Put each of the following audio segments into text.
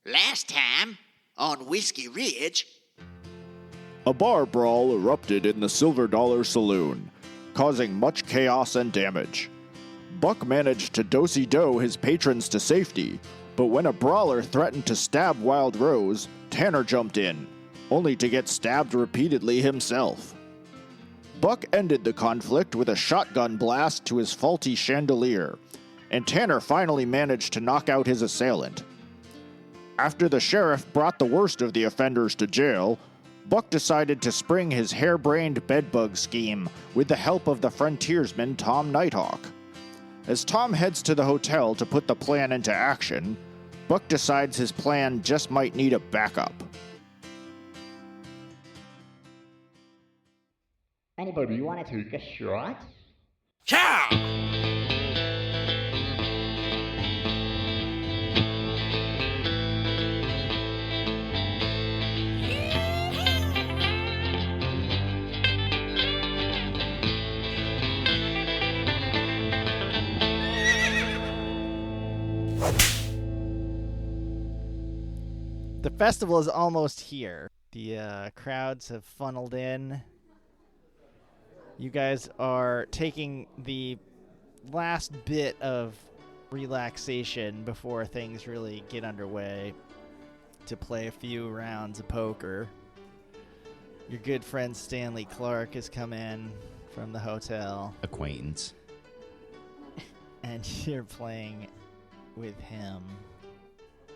Last time, on Whiskey Ridge... A bar brawl erupted in the Silver Dollar Saloon, causing much chaos and damage. Buck managed to do-si-do his patrons to safety, but when a brawler threatened to stab Wild Rose, Tanner jumped in, only to get stabbed repeatedly himself. Buck ended the conflict with a shotgun blast to his faulty chandelier, and Tanner finally managed to knock out his assailant. After the sheriff brought the worst of the offenders to jail, Buck decided to spring his harebrained bedbug scheme with the help of the frontiersman Tom Nighthawk. As Tom heads to the hotel to put the plan into action, Buck decides his plan just might need a backup. Anybody want to take a shot? Ciao! The festival is almost here. The crowds have funneled in. You guys are taking the last bit of relaxation before things really get underway to play a few rounds of poker. Your good friend Stanley Clark has come in from the hotel. Acquaintance. And you're playing with him.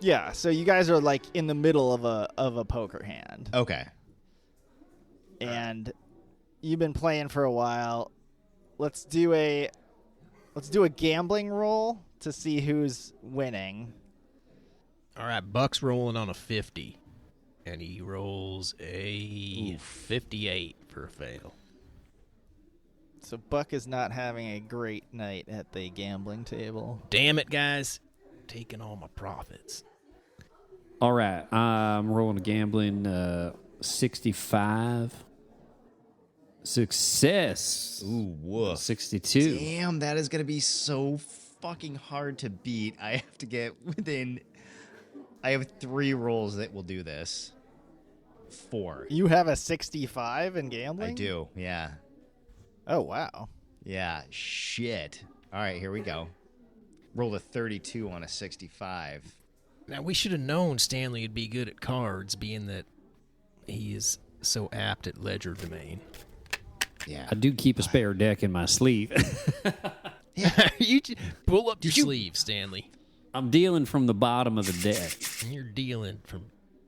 Yeah, so you guys are like in the middle of a poker hand. Okay. And you've been playing for a while. Let's do a gambling roll to see who's winning. All right, Buck's rolling on a 50, and he rolls a 58 for a fail. So Buck is not having a great night at the gambling table. Damn it, guys. Taking all my profits. All right, I'm rolling a gambling 65. Success. Ooh, woof. 62. Damn, that is going to be so fucking hard to beat. I have to get within... I have 3 rolls that will do this. 4. You have a 65 in gambling? I do, yeah. Oh, wow. Yeah, shit. All right, here we go. Rolled a 32 on a 65. Now, we should have known Stanley would be good at cards, being that he is so apt at ledger domain. Yeah. I do keep a spare deck in my sleeve. You pull up your sleeve, Stanley. I'm dealing from the bottom of the deck. You're dealing from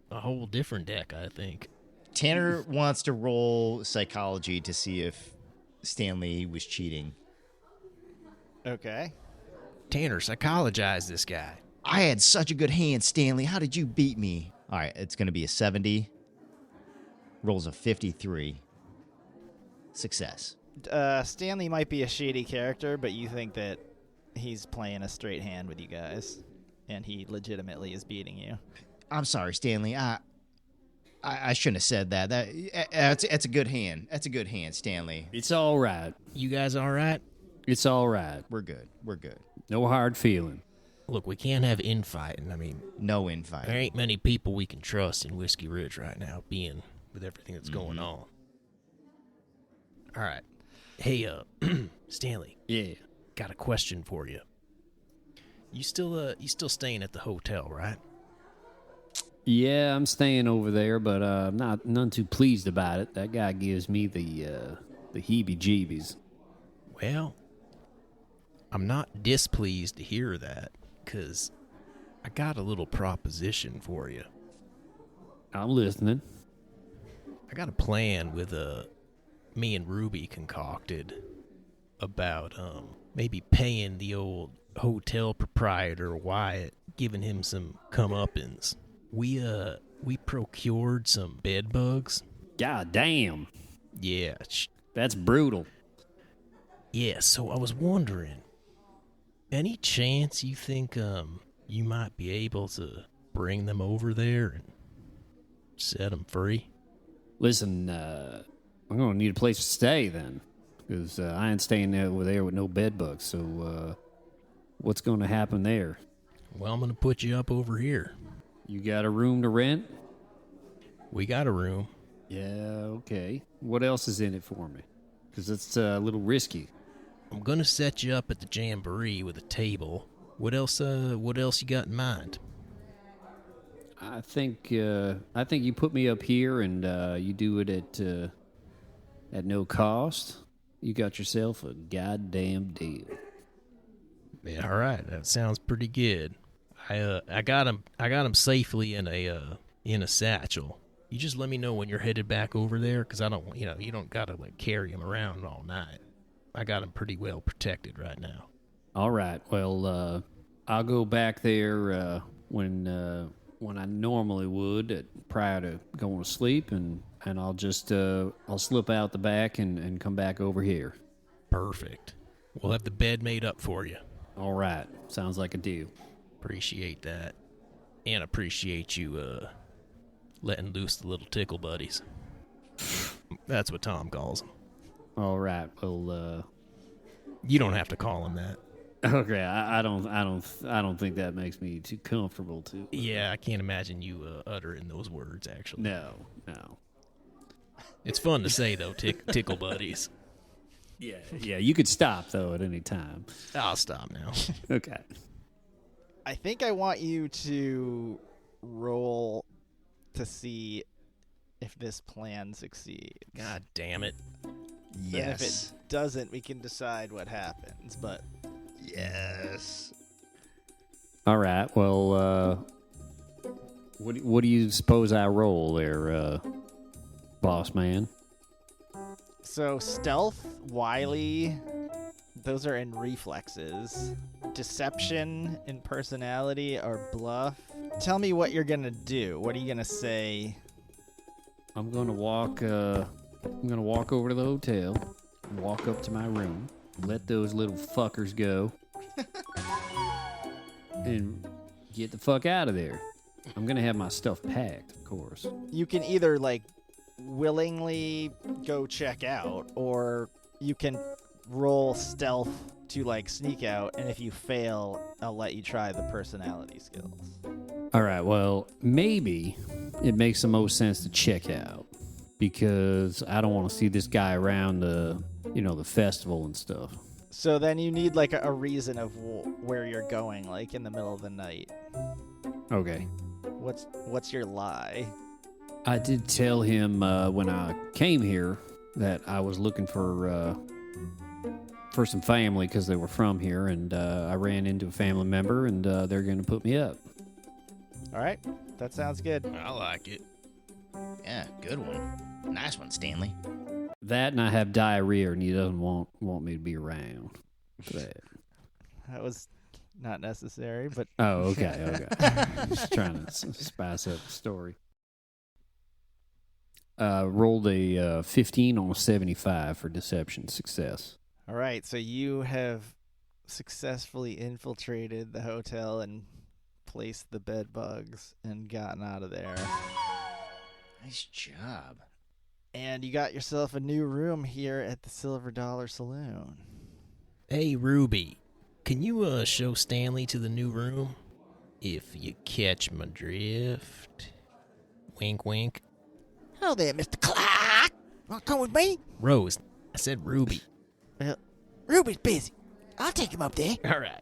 a whole different deck, I think. Tanner wants to roll psychology to see if Stanley was cheating. Okay. Tanner, psychologize this guy. I had such a good hand, Stanley. How did you beat me? All right, it's going to be a 70. Rolls a 53. Success. Stanley might be a shady character, but you think that he's playing a straight hand with you guys, and he legitimately is beating you. I'm sorry, Stanley. I shouldn't have said that. That's a good hand. That's a good hand, Stanley. It's all right. You guys all right? It's all right. We're good. We're good. No hard feeling. Look, we can't have infighting. I mean, No infight. there ain't many people we can trust in Whiskey Ridge right now, being with everything that's going on. All right. Hey, Stanley. Yeah. Got a question for you. You still staying at the hotel, right? Yeah, I'm staying over there, but I'm none too pleased about it. That guy gives me the heebie-jeebies. Well, I'm not displeased to hear that, 'cause I got a little proposition for you. I'm listening. I got a plan with me and Ruby concocted about maybe paying the old hotel proprietor Wyatt, giving him some comeuppance. We procured some bed bugs. God damn. Yeah. That's brutal. Yeah, so I was wondering, any chance you think you might be able to bring them over there and set them free? Listen, I'm going to need a place to stay then, because I ain't staying over there with no bed bugs, so what's going to happen there? Well, I'm going to put you up over here. You got a room to rent? We got a room. Yeah, okay. What else is in it for me? Because it's a little risky. I'm gonna set you up at the Jamboree with a table. What else you got in mind? I think you put me up here and you do it at no cost. You got yourself a goddamn deal. Yeah, all right. That sounds pretty good. I got him safely in a satchel. You just let me know when you're headed back over there, because I don't, you don't gotta like carry him around all night. I got him pretty well protected right now. All right. Well, I'll go back there when I normally would prior to going to sleep, and I'll just I'll slip out the back and come back over here. Perfect. We'll have the bed made up for you. All right. Sounds like a deal. Appreciate that, and appreciate you letting loose the little tickle buddies. That's what Tom calls them. All right. Well, You don't have to call him that. okay. I don't think that makes me too comfortable to. Yeah, I can't imagine you uttering those words. Actually, No. it's fun to say though. Tickle buddies. Yeah. You could stop though at any time. I'll stop now. Okay. I think I want you to roll to see if this plan succeeds. God damn it. And if it doesn't, we can decide what happens. But Yes. All right. Well, what do you suppose I roll there, boss man? so stealth, wily, those are in reflexes. Deception and personality are bluff. Tell me what you're gonna do. What are you gonna say? I'm gonna walk. I'm gonna walk over to the hotel, walk up to my room, let those little fuckers go, and get the fuck out of there. I'm gonna have my stuff packed, of course. You can either like willingly go check out, or you can roll stealth to like sneak out, and if you fail, I'll let you try the personality skills. All right. Well, maybe it makes the most sense to check out because I don't want to see this guy around the festival and stuff. So then you need like a reason of where you're going, like in the middle of the night. Okay. What's your lie? I did tell him when I came here that I was looking for some family because they were from here, and I ran into a family member, and they're going to put me up. All right, that sounds good. I like it. Yeah, good one. Nice one, Stanley. That, and I have diarrhea, and he doesn't want me to be around for that. That was not necessary, but Oh, okay. Just trying to spice up the story. Rolled a 15 on a 75 for deception success. all right. So you have successfully infiltrated the hotel and placed the bed bugs and gotten out of there. Nice job. And you got yourself a new room here at the Silver Dollar Saloon. Hey, Ruby, can you show Stanley to the new room? If you catch my drift. Wink, wink. Oh there, Mr. Clark. Want to come with me? Rose, I said Ruby. Ruby's busy. I'll take him up there. All right.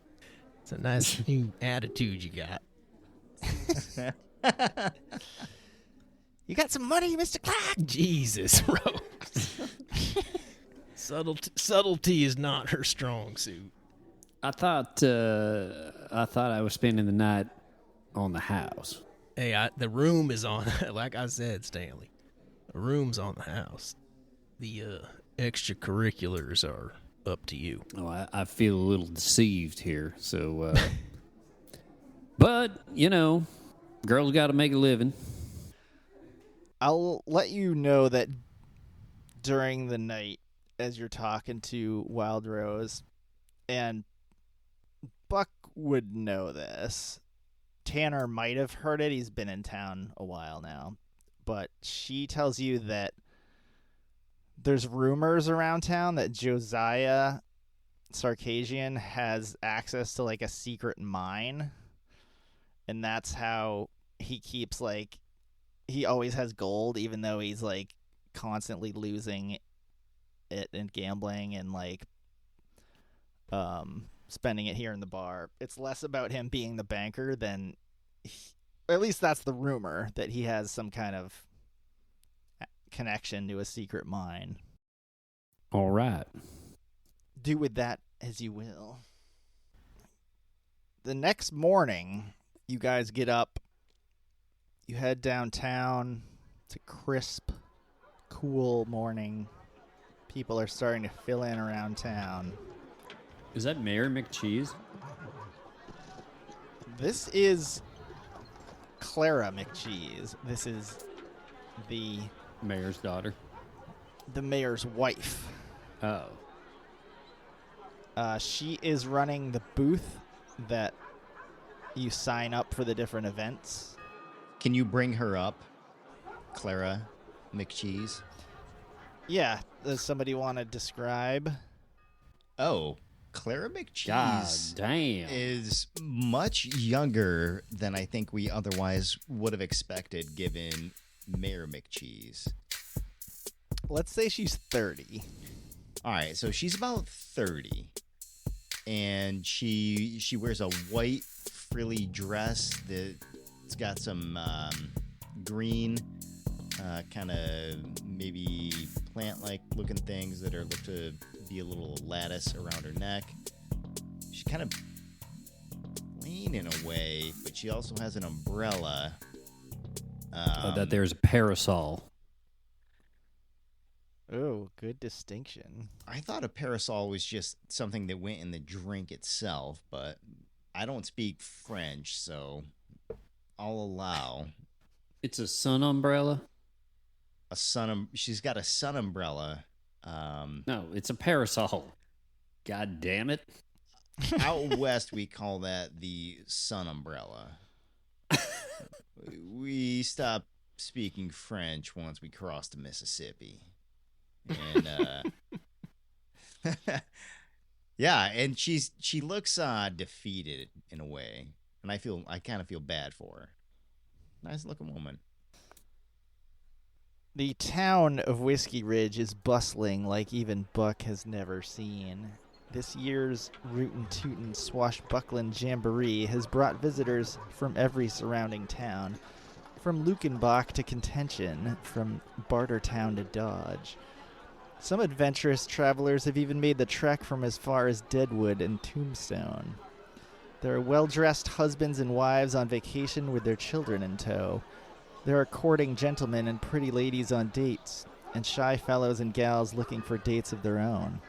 It's a nice new attitude you got. You got some money, Mr. Clark? Jesus, Rose. Subtlety is not her strong suit. I thought I was spending the night on the house. Hey, the room is on, like I said, Stanley. The room's on the house. The extracurriculars are up to you. Oh, I feel a little deceived here. So, but girls got to make a living. I'll let you know that during the night, as you're talking to Wild Rose, and Buck would know this. Tanner might have heard it. He's been in town a while now. But she tells you that there's rumors around town that Josiah Sarkasian has access to like a secret mine. And that's how he keeps like he always has gold, even though he's like constantly losing it and gambling and like spending it here in the bar. It's less about him being the banker than at least that's the rumor, that he has some kind of connection to a secret mine. All right. Do with that as you will. The next morning, you guys get up. You head downtown. It's a crisp, cool morning. People are starting to fill in around town. Is that Mayor McCheese? This is Clara McCheese. This is the Mayor's daughter. the mayor's wife. Oh. She is running the booth that you sign up for the different events. Can you bring her up, Clara McCheese? Yeah, does somebody want to describe? Oh, Clara God McCheese damn. is much younger than I think we otherwise would have expected given Mayor McCheese. Let's say she's 30. All right, so she's about 30, and she wears a white frilly dress that's got some green kind of maybe plant-like looking things that are look to be a little lattice around her neck. She's kind of plain in a way, but she also has an umbrella. That there's a parasol. Oh, good distinction. I thought a parasol was just something that went in the drink itself, but I don't speak French, so I'll allow It's a sun umbrella? a sun. She's got a sun umbrella. No, it's a parasol. God damn it. Out west, we call that the sun umbrella. We stopped speaking French once we crossed the Mississippi. And yeah, and she looks defeated in a way, and I kind of feel bad for her. Nice looking woman. The town of Whiskey Ridge is bustling like even Buck has never seen. This year's Rootin' Tootin' Swashbuckling Jamboree has brought visitors from every surrounding town, from Lukenbach to Contention, from Bartertown to Dodge. Some adventurous travelers have even made the trek from as far as Deadwood and Tombstone. There are well-dressed husbands and wives on vacation with their children in tow. There are courting gentlemen and pretty ladies on dates, and shy fellows and gals looking for dates of their own.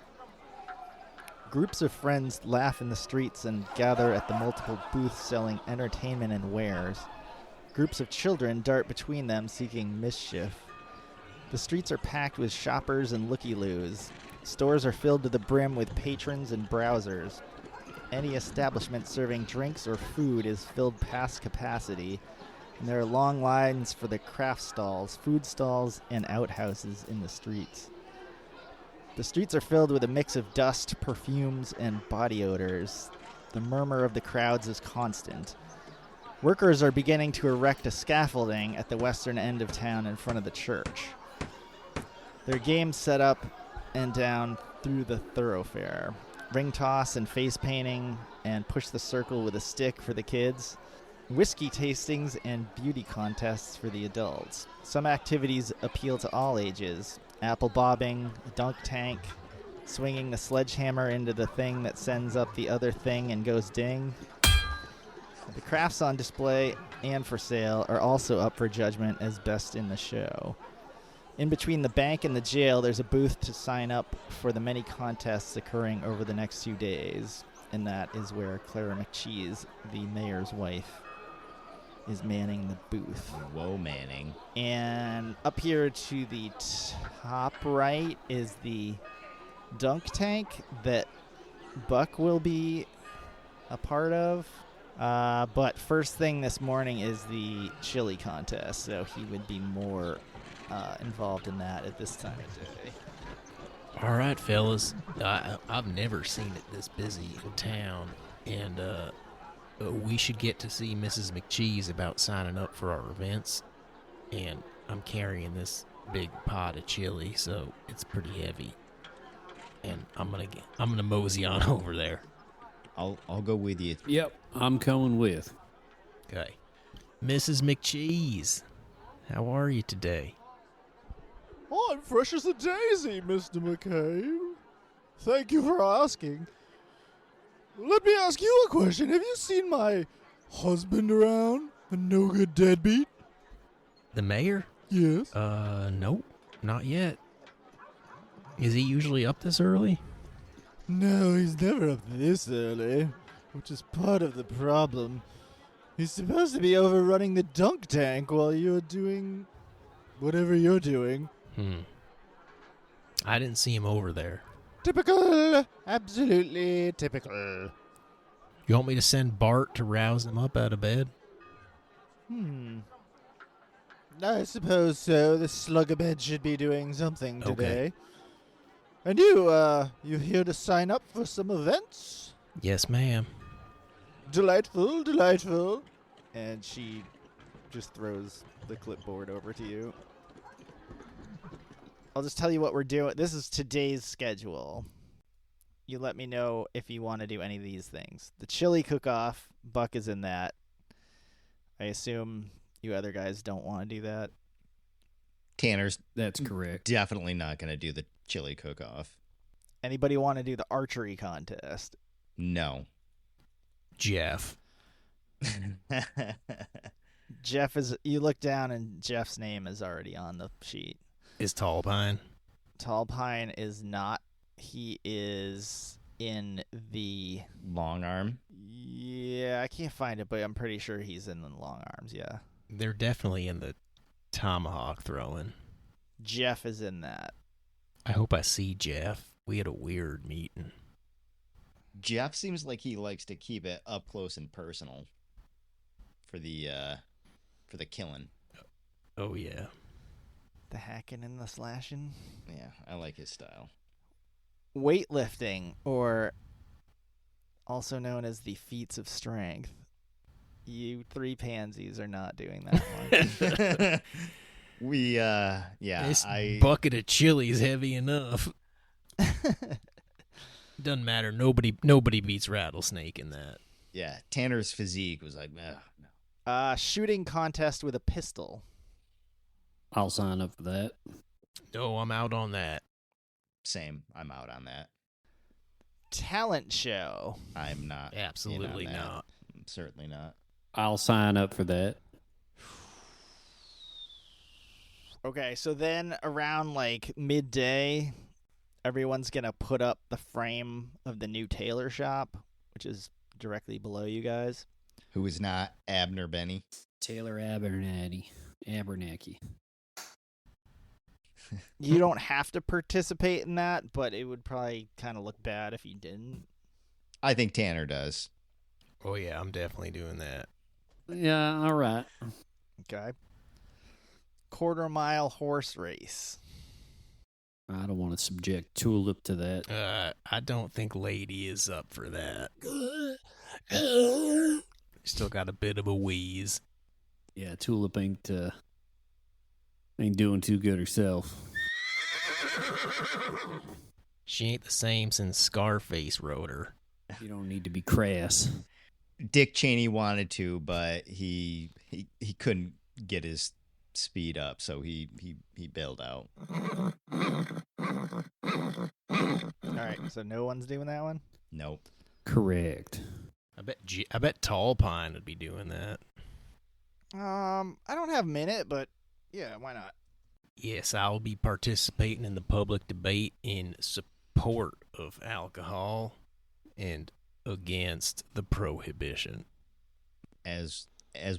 Groups of friends laugh in the streets and gather at the multiple booths selling entertainment and wares. Groups of children dart between them seeking mischief. The streets are packed with shoppers and looky-loos. Stores are filled to the brim with patrons and browsers. Any establishment serving drinks or food is filled past capacity, and there are long lines for the craft stalls, food stalls, and outhouses in the streets. The streets are filled with a mix of dust, perfumes, and body odors. The murmur of the crowds is constant. Workers are beginning to erect a scaffolding at the western end of town in front of the church. There are games set up and down through the thoroughfare. Ring toss and face painting, and push the circle with a stick for the kids. Whiskey tastings and beauty contests for the adults. Some activities appeal to all ages. Apple bobbing, dunk tank, swinging the sledgehammer into the thing that sends up the other thing and goes ding. The crafts on display and for sale are also up for judgment as best in the show. In between the bank and the jail, there's a booth to sign up for the many contests occurring over the next few days. And that is where Clara McCheese, the mayor's wife, is manning the booth. Whoa, Manning. And up here to the top right is the dunk tank that Buck will be a part of. But first thing this morning is the chili contest, so he would be more involved in that at this time of day. All right, fellas. I've never seen it this busy in town, and we should get to see Mrs. McCheese about signing up for our events. And I'm carrying this big pot of chili, so it's pretty heavy. And I'm gonna mosey on over there. I'll go with you. Yep, I'm coming with. Okay. Mrs. McCheese, how are you today? I'm fresh as a daisy, Mr. McCabe. Thank you for asking. Let me ask you a question. Have you seen my husband around? A no-good deadbeat? The mayor? Yes. Nope, not yet. Is he usually up this early? No, he's never up this early, which is part of the problem. He's supposed to be overrunning the dunk tank while you're doing whatever you're doing. I didn't see him over there. Typical. Absolutely typical. You want me to send Bart to rouse him up out of bed? I suppose so. The slugabed should be doing something Okay. today. And you here to sign up for some events? Yes, ma'am. Delightful, delightful. And she just throws the clipboard over to you. I'll just tell you what we're doing. This is today's schedule. You let me know if you want to do any of these things. The chili cook-off, Buck is in that. I assume you other guys don't want to do that. Tanner's That's correct. definitely not going to do the chili cook-off. Anybody want to do the archery contest? No. Jeff. Jeff is. You look down and Jeff's name is already on the sheet. Is Tall Pine? Tall Pine is not. He is in the. Long arm. Yeah, I can't find it, but I'm pretty sure he's in the long arms. Yeah, They're definitely in the tomahawk throwing. Jeff is in that. I hope I see Jeff. We had a weird meeting. Jeff seems like he likes to keep it up close and personal for the killing. Oh, yeah. The hacking and the slashing. Yeah, I like his style. Weightlifting, or also known as the feats of strength. You three pansies are not doing that one. This bucket of chili is heavy enough. Doesn't matter. Nobody beats Rattlesnake in that. Yeah, Tanner's physique was like, no. Shooting contest with a pistol. I'll sign up for that. No, I'm out on that. Same. I'm out on that. Talent show. I'm not. Absolutely in on that. not. Certainly not. I'll sign up for that. Okay, so then around like midday, everyone's going to put up the frame of the new tailor shop, which is directly below you guys. Who is not Abner Benny? Taylor Abernathy. You don't have to participate in that, but it would probably kind of look bad if you didn't. I think Tanner does. Oh, yeah, I'm definitely doing that. Yeah, all right. Okay. Quarter-mile horse race. I don't want to subject Tulip to that. I don't think Lady is up for that. Still got a bit of a wheeze. Yeah, Tulip ain't doing too good herself. She ain't the same since Scarface rode her. You don't need to be crass. Dick Cheney wanted to, but he couldn't get his speed up, so he bailed out. All right, so no one's doing that one? Nope. Correct. I bet Tall Pine would be doing that. I don't have a minute, but yeah, why not? Yes, I'll be participating in the public debate in support of alcohol and against the prohibition. As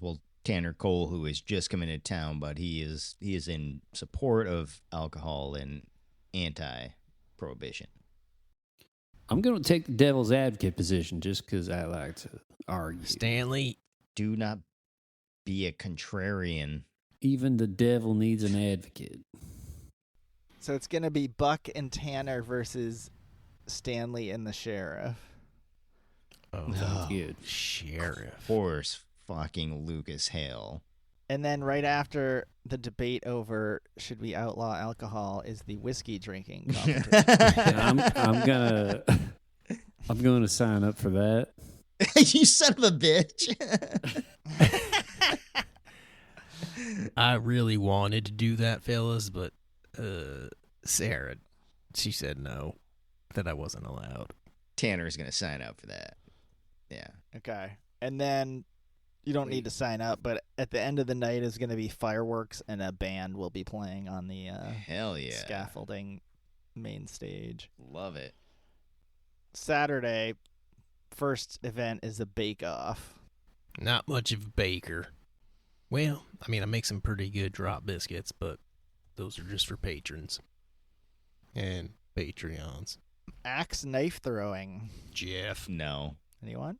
will Tanner Cole, who is just coming to town, but he is in support of alcohol and anti-prohibition. I'm going to take the devil's advocate position just because I like to argue. Stanley, Do not be a contrarian. Even the devil needs an advocate. So it's going to be Buck and Tanner versus Stanley and the sheriff. Oh, Sounds good. sheriff. Horse fucking Lucas Hale. And then right after the debate over should we outlaw alcohol is the whiskey drinking competition. I'm gonna sign up for that. You son of a bitch. I really wanted to do that, fellas, but Sarah, she said no, that I wasn't allowed. Tanner's going to sign up for that. Yeah. Okay. And then you don't need to sign up, but at the end of the night is going to be fireworks and a band will be playing on the Hell yeah. scaffolding main stage. Love it. Saturday, first event is the bake-off. Not much of a baker. Well, I mean, I make some pretty good drop biscuits, but those are just for patrons and Patreons. Axe knife throwing. Jeff. No. Anyone?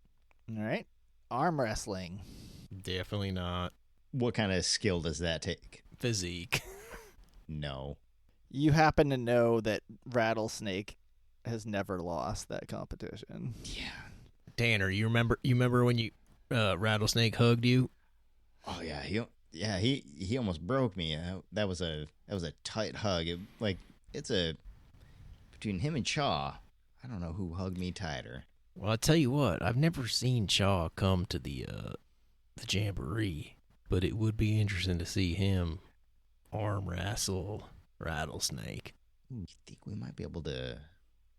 All right. Arm wrestling. Definitely not. What kind of skill does that take? Physique. No. You happen to know that Rattlesnake has never lost that competition. Yeah. Tanner, you remember when you Rattlesnake hugged you? Oh yeah, he almost broke me. That was a tight hug. Between him and Chaw, I don't know who hugged me tighter. Well, I tell you what, I've never seen Shaw come to the Jamboree, but it would be interesting to see him arm wrestle Rattlesnake. You think we might be able to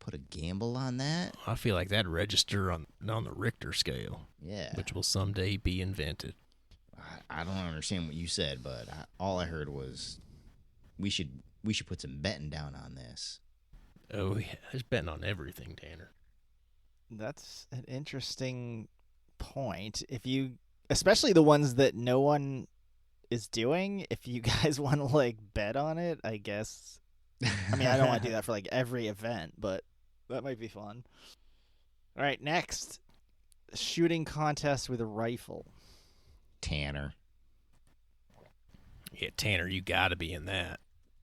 put a gamble on that? I feel like that'd register on the Richter scale, Yeah. which will someday be invented. I don't understand what you said, but all I heard was we should put some betting down on this. Oh yeah, there's betting on everything, Tanner. That's an interesting point. Especially the ones that no one is doing, if you guys want to like bet on it, I guess. I mean, I don't want to do that for like every event, but that might be fun. All right, next, shooting contest with a rifle. Tanner. Yeah, Tanner, you got to be in that.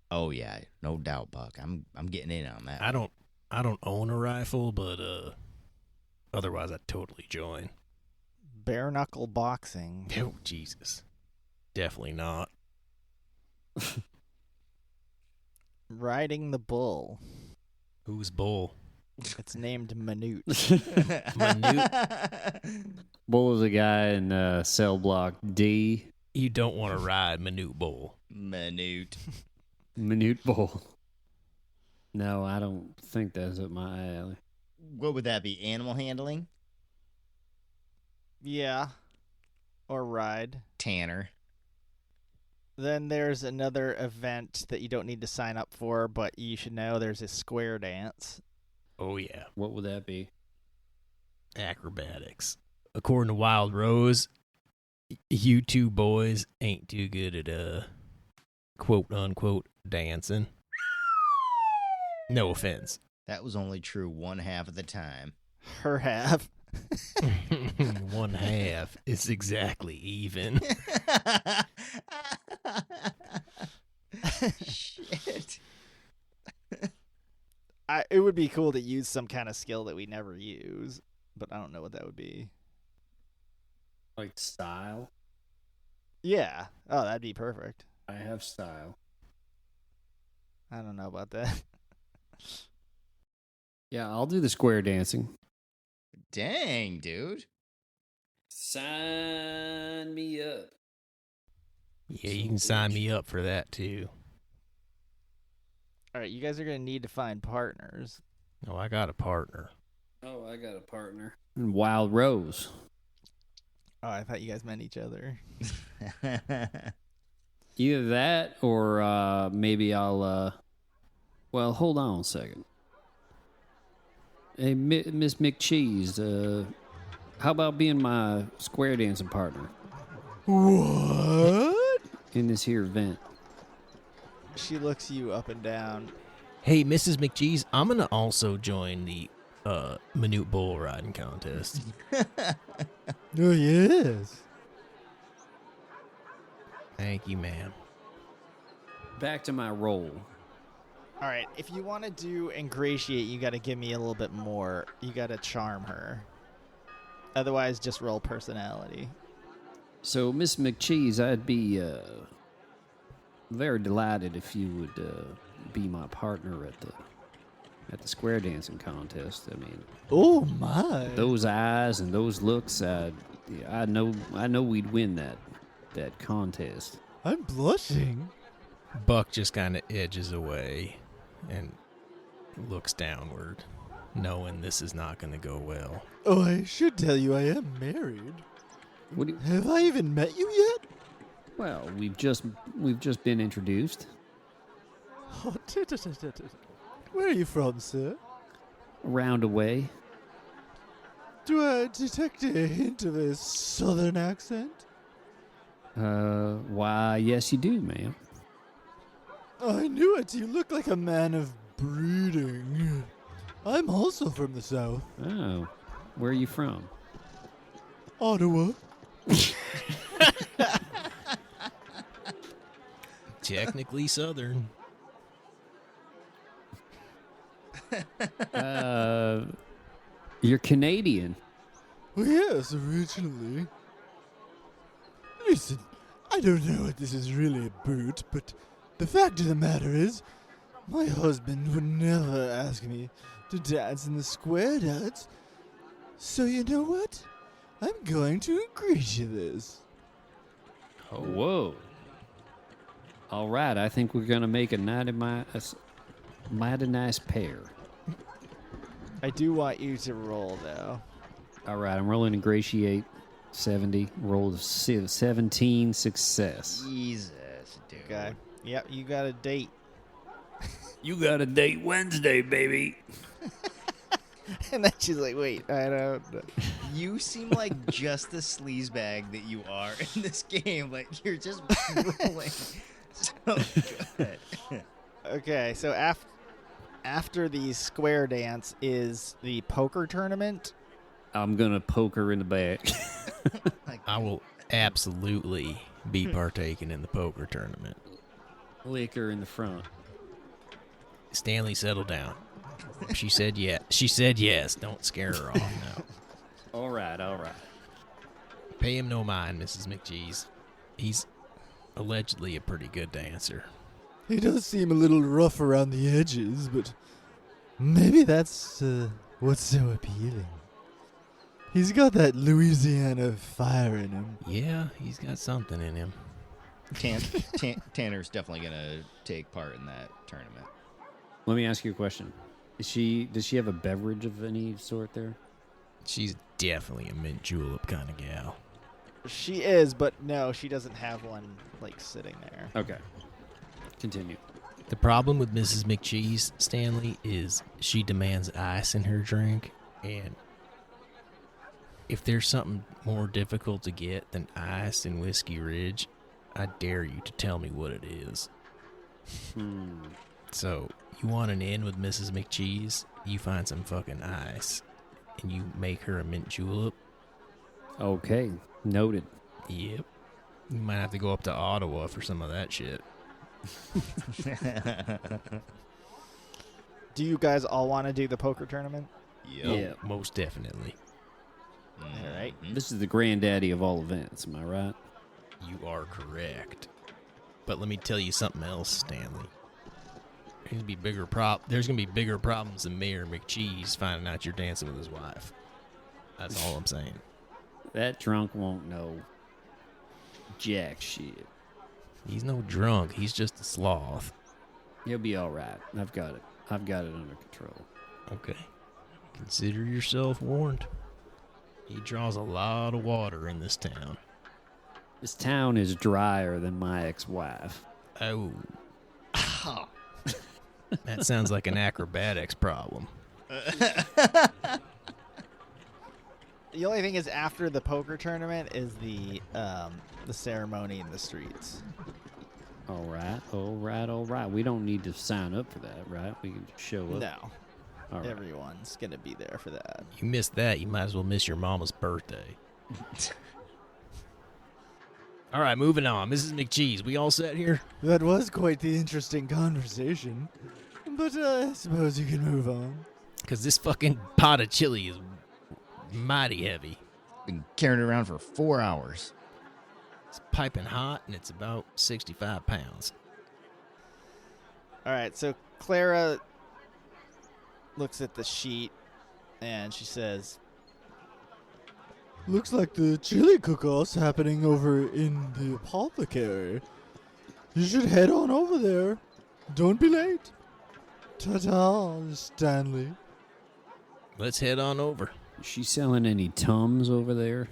Oh yeah, no doubt, Buck. I'm getting in on that. I don't own a rifle, but otherwise I'd totally join. Bare knuckle boxing. Oh Jesus, definitely not. Riding the bull. Who's bull? It's named Minute. Minute. Bull is a guy in cell block D. You don't want to ride Minute Bull. Minute. Minute Bull. No, I don't think that's up my alley. What would that be? Animal handling? Yeah. Or ride. Tanner. Then there's another event that you don't need to sign up for, but you should know there's a square dance. Oh yeah, What would that be? acrobatics. According to Wild Rose, you two boys ain't too good at quote unquote dancing. No offense. That was only true one half of the time. Her half. One half is exactly even. Shit. It would be cool to use some kind of skill that we never use, but I don't know what that would be. Like style? Yeah. Oh, that'd be perfect. I have style. I don't know about that. Yeah, I'll do the square dancing. Dang, dude. Sign me up. Yeah, you can sign me up for that too. All right, you guys are going to need to find partners. Oh, I got a partner. Oh, I got a partner. And Wild Rose. Oh, I thought you guys meant each other. Either that or maybe I'll... Well, hold on a second. Hey, Miss McCheese, how about being my square dancing partner? What? In this here event. She looks you up and down. Hey, Mrs. McGee's, I'm gonna also join the Minute Bull riding contest. Oh, yes. Thank you, ma'am. Back to my role. All right, if you want to do ingratiate, you got to give me a little bit more. You got to charm her. Otherwise, just roll personality. So, Miss McCheese, I'd be very delighted if you would be my partner at the square dancing contest. I mean, Oh my! those eyes and those looks, I know we'd win that contest. I'm blushing. Buck just kind of edges away and looks downward, knowing this is not going to go well. Oh, I should tell you I am married. What do you, Have I even met you yet? well, we've just been introduced. Oh, where are you from, sir? Round away. Do I detect a hint of a southern accent? Why, yes, you do, ma'am. I knew it. You look like a man of breeding. I'm also from the south. Oh, where are you from? Ottawa. Technically Southern. You're Canadian. Well, yes, originally. Listen, I don't know what this is really about, but the fact of the matter is, my husband would never ask me to dance in the square dance. So you know what? I'm going to agree to this. Oh, whoa. All right, I think we're going to make a mighty nice pair. I do want you to roll, though. All right, I'm rolling ingratiate 70. Roll 17 success. Jesus, dude. Okay. Yep, you got a date. You got a date Wednesday, baby. And then she's like, wait, I don't know. You seem like just the sleazebag that you are in this game. Like, you're just rolling so good. Okay, so after the square dance is the poker tournament. I'm going to poke her in the back. I will absolutely be partaking in the poker tournament. Lick her in the front. Stanley, settle down. She said yes. She said yes. Don't scare her off now. All right. Pay him no mind, Mrs. McGee's. He's allegedly a pretty good dancer. He does seem a little rough around the edges, but maybe that's what's so appealing. He's got that Louisiana fire in him. Yeah, he's got something in him. Tanner's definitely going to take part in that tournament. Let me ask you a question. Does she have a beverage of any sort there? She's definitely a mint julep kind of gal. She is, but no, she doesn't have one, like, sitting there. Okay. Continue. The problem with Mrs. McCheese, Stanley, is she demands ice in her drink, and if there's something more difficult to get than ice in Whiskey Ridge, I dare you to tell me what it is. So, you want an in with Mrs. McCheese, you find some fucking ice, and you make her a mint julep. Okay. Noted. Yep. You might have to go up to Ottawa for some of that shit. Do you guys all want to do the poker tournament? Yeah. Most definitely. All right. This is the granddaddy of all events, am I right? You are correct. But let me tell you something else, Stanley. There's gonna be bigger problems than Mayor McCheese finding out you're dancing with his wife. That's all I'm saying. That drunk won't know jack shit. He's no drunk. He's just a sloth. He'll be all right. I've got it under control. Okay. Consider yourself warned. He draws a lot of water in this town. This town is drier than my ex-wife. Oh. That sounds like an acrobatics problem. The only thing is, after the poker tournament is the ceremony in the streets. All right. We don't need to sign up for that, right? We can just show up. No. All right. Everyone's going to be there for that. You missed that, you might as well miss your mama's birthday. All right, moving on. Mrs. McCheese, we all set here? That was quite the interesting conversation. But I suppose you can move on. Because this fucking pot of chili is mighty heavy. Been carrying it around for 4 hours. It's piping hot, and it's about 65 pounds. All right, so Clara looks at the sheet, and she says, Looks like the chili cook-off's happening over in the apothecary. You should head on over there. Don't be late. Ta-ta, Stanley. Let's head on over. Is she selling any Tums over there?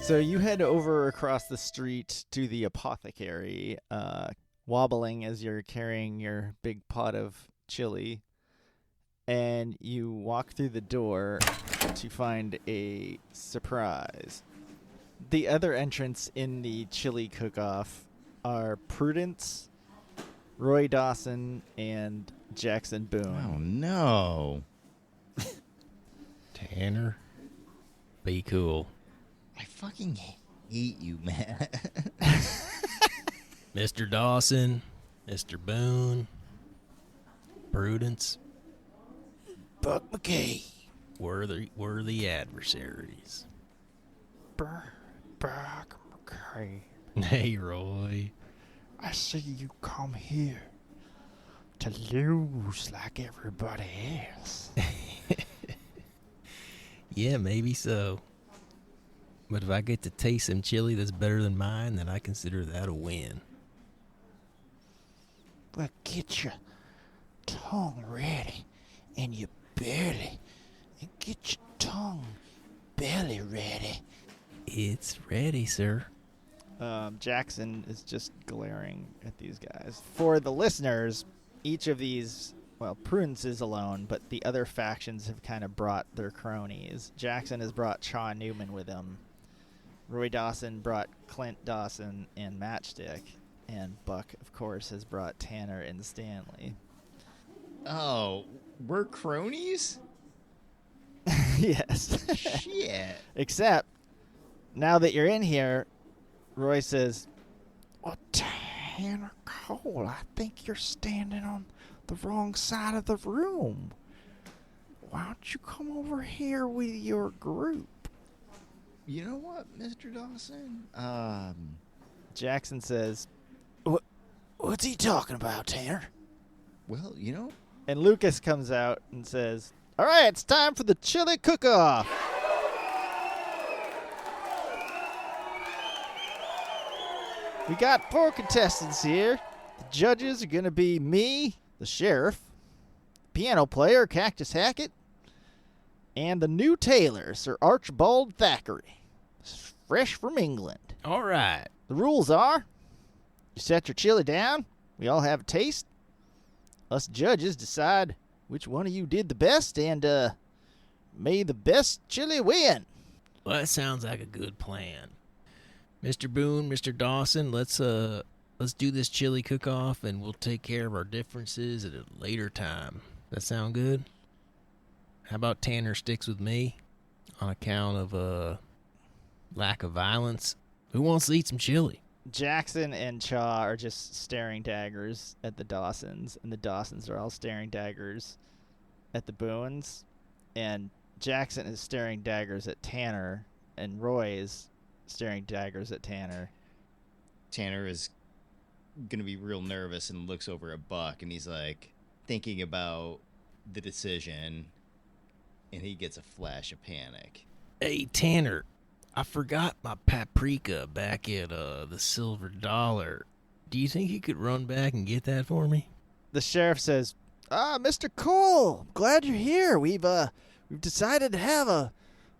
So you head over across the street to the apothecary, wobbling as you're carrying your big pot of chili, and you walk through the door to find a surprise. The other entrants in the chili cook-off are Prudence, Roy Dawson, and Jackson Boone. Oh, no. Tanner, be cool. I fucking hate you, man. Mr. Dawson, Mr. Boone, Prudence, Buck McKay. worthy adversaries. Buck McKay. Hey, Roy. I see you come here to lose like everybody else. Yeah, maybe so. But if I get to taste some chili that's better than mine, then I consider that a win. Well, get your tongue ready and your belly. And get your tongue belly ready. It's ready, sir. Jackson is just glaring at these guys. For the listeners, each of these, well, Prudence is alone, but the other factions have kind of brought their cronies. Jackson has brought Shaw Newman with him. Roy Dawson brought Clint Dawson and Matchstick. And Buck, of course, has brought Tanner and Stanley. Oh, we're cronies? Yes. Shit. Except, now that you're in here, Roy says, Well, Tanner Cole, I think you're standing on the wrong side of the room. Why don't you come over here with your group? You know what, Mr. Dawson? Jackson says, What's he talking about, Tanner? Well, you know, and Lucas comes out and says, all right, it's time for the chili cook-off. We got 4 contestants here. The judges are going to be me, the sheriff, piano player Cactus Hackett, and the new tailor, Sir Archibald Thackeray, fresh from England. All right. The rules are, you set your chili down, we all have a taste, us judges decide which one of you did the best, and may the best chili win. Well, that sounds like a good plan. Mr. Boone, Mr. Dawson, let's do this chili cook-off, and we'll take care of our differences at a later time. That sound good? How about Tanner sticks with me on account of lack of violence? Who wants to eat some chili? Jackson and Chaw are just staring daggers at the Dawsons, and the Dawsons are all staring daggers at the Boones, and Jackson is staring daggers at Tanner, and Roy is staring daggers at Tanner. Tanner is going to be real nervous and looks over at Buck, and he's like thinking about the decision, and he gets a flash of panic. Hey, Tanner, I forgot my paprika back at the Silver Dollar. Do you think you could run back and get that for me? The sheriff says, Mr. Cole, glad you're here. We've decided to have a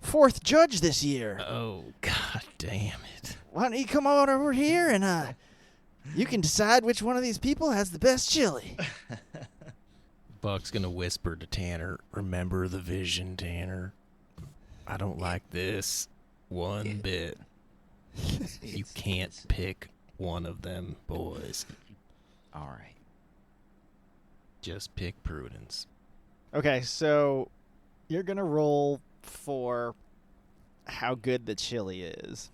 4th judge this year. Oh, god damn it. Why don't you come on over here and you can decide which one of these people has the best chili. Buck's gonna whisper to Tanner, remember the vision, Tanner. I don't like this one bit. You can't pick one of them boys. All right. Just pick Prudence. Okay, so you're going to roll for how good the chili is,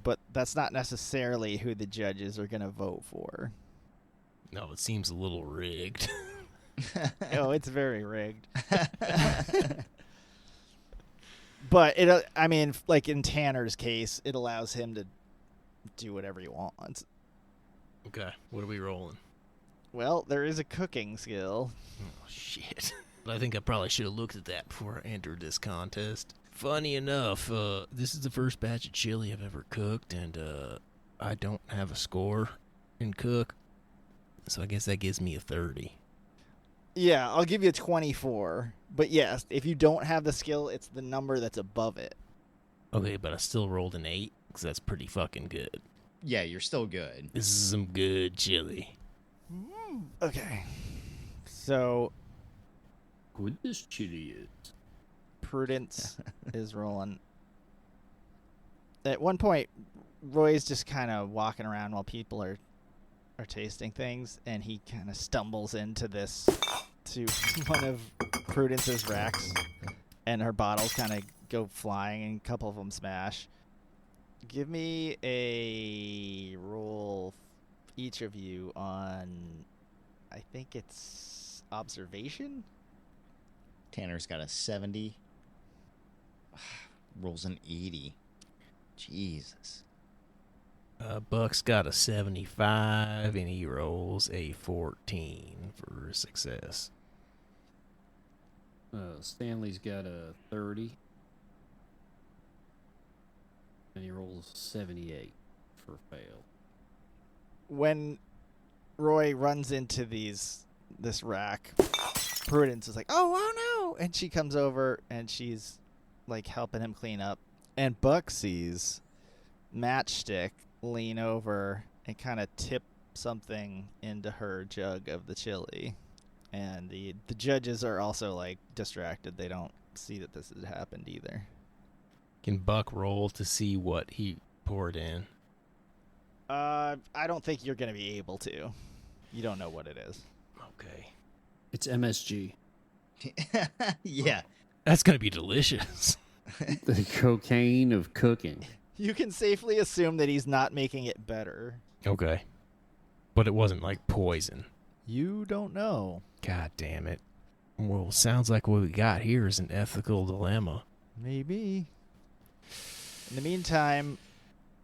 but that's not necessarily who the judges are going to vote for. No, it seems a little rigged. Oh, it's very rigged. But I mean, like in Tanner's case, it allows him to do whatever he wants. Okay, what are we rolling? Well, there is a cooking skill. Oh, shit. I think I probably should have looked at that before I entered this contest. Funny enough, this is the first batch of chili I've ever cooked, and I don't have a score in cook, so I guess that gives me a 30. Yeah, I'll give you a 24. But yes, if you don't have the skill, it's the number that's above it. Okay, but I still rolled an 8, because that's pretty fucking good. Yeah, you're still good. This is some good chili. Okay. So, Good this chili is. Prudence is rolling. At one point, Roy's just kind of walking around while people are tasting things, and he kind of stumbles into one of Prudence's racks, and her bottles kind of go flying, and a couple of them smash. Give me a roll, each of you, on, I think it's observation? Tanner's got a 70. Rolls an 80. Jesus. Buck's got a 75, and he rolls a 14 for success. Stanley's got a 30. And he rolls 78 for fail. When Roy runs into this rack, Prudence is like, oh no! And she comes over and she's like helping him clean up. And Buck sees Matchstick lean over and kind of tip something into her jug of the chili. And the judges are also like distracted. They don't see that this has happened either. Can Buck roll to see what he poured in? I don't think you're going to be able to. You don't know what it is. Okay. It's MSG. Yeah. That's going to be delicious. The cocaine of cooking. You can safely assume that he's not making it better. Okay. But it wasn't like poison. You don't know. God damn it. Well, sounds like what we got here is an ethical dilemma. Maybe. In the meantime,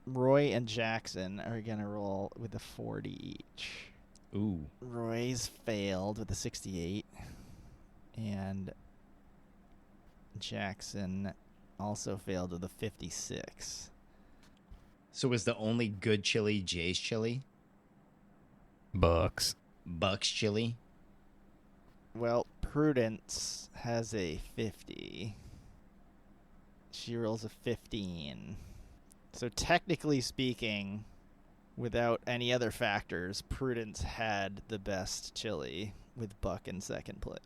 Roy and Jackson are going to roll with a 40 each. Ooh. Roy's failed with a 68. And Jackson also failed with a 56. So was the only good chili Jay's chili? Bucks. Buck's chili? Well, Prudence has a 50. She rolls a 15. So technically speaking, without any other factors, Prudence had the best chili with Buck in second place.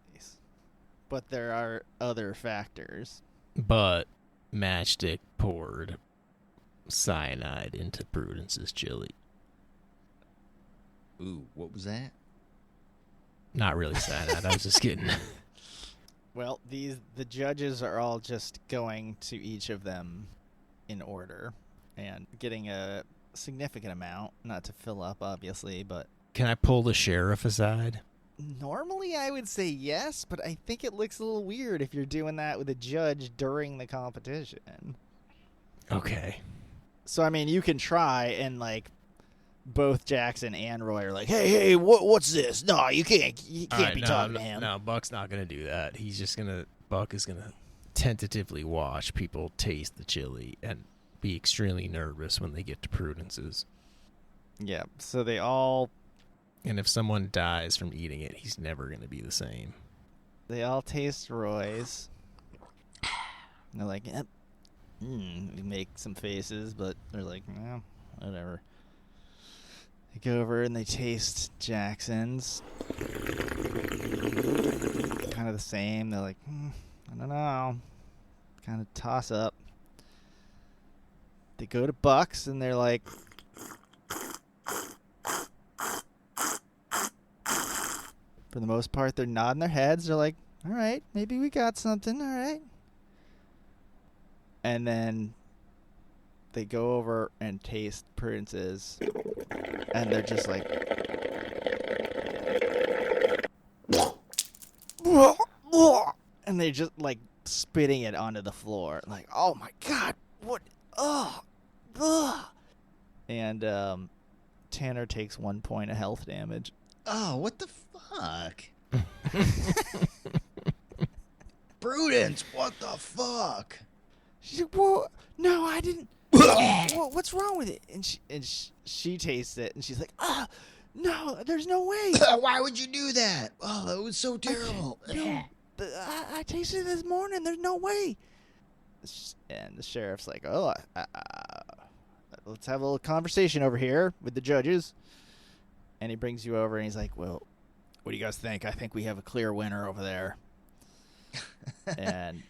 But there are other factors. But Matchstick poured cyanide into Prudence's chili. Ooh, what was that? Not really cyanide. I was just kidding. Well, the judges are all just going to each of them in order and getting a significant amount, not to fill up, obviously, but Can I pull the sheriff aside? normally I would say yes, but I think it looks a little weird if you're doing that with a judge during the competition. Okay. So, I mean, you can try, and, like, both Jackson and Roy are like, hey, what's this? No, you can't be talking to him. No, Buck's not going to do that. He's just going to, Buck is going to tentatively watch people taste the chili and be extremely nervous when they get to Prudence's. Yeah, so they all And if someone dies from eating it, he's never going to be the same. taste Roy's. And they're like, yep. They make some faces, but they're like, well, whatever. They go over and they taste Jackson's. Kind of the same. They're like, I don't know. Kind of toss up. They go to Buck's and they're like, for the most part, they're nodding their heads. They're like, all right, maybe we got something. All right. And then they go over and taste Prudence's, and they're just like, they're just like spitting it onto the floor. Like, oh my god, what? Ugh. And Tanner takes 1 point of health damage. Oh, what the fuck? Prudence, what the fuck? She's like, "Whoa, no, I didn't. What's wrong with it?" And she tastes it, and she's like, "Ah, no, there's no way. Why would you do that? Oh, that was so terrible. I tasted it this morning. There's no way." And the sheriff's like, "Oh, let's have a little conversation over here with the judges." And he brings you over, and he's like, "Well, what do you guys think? I think we have a clear winner over there." And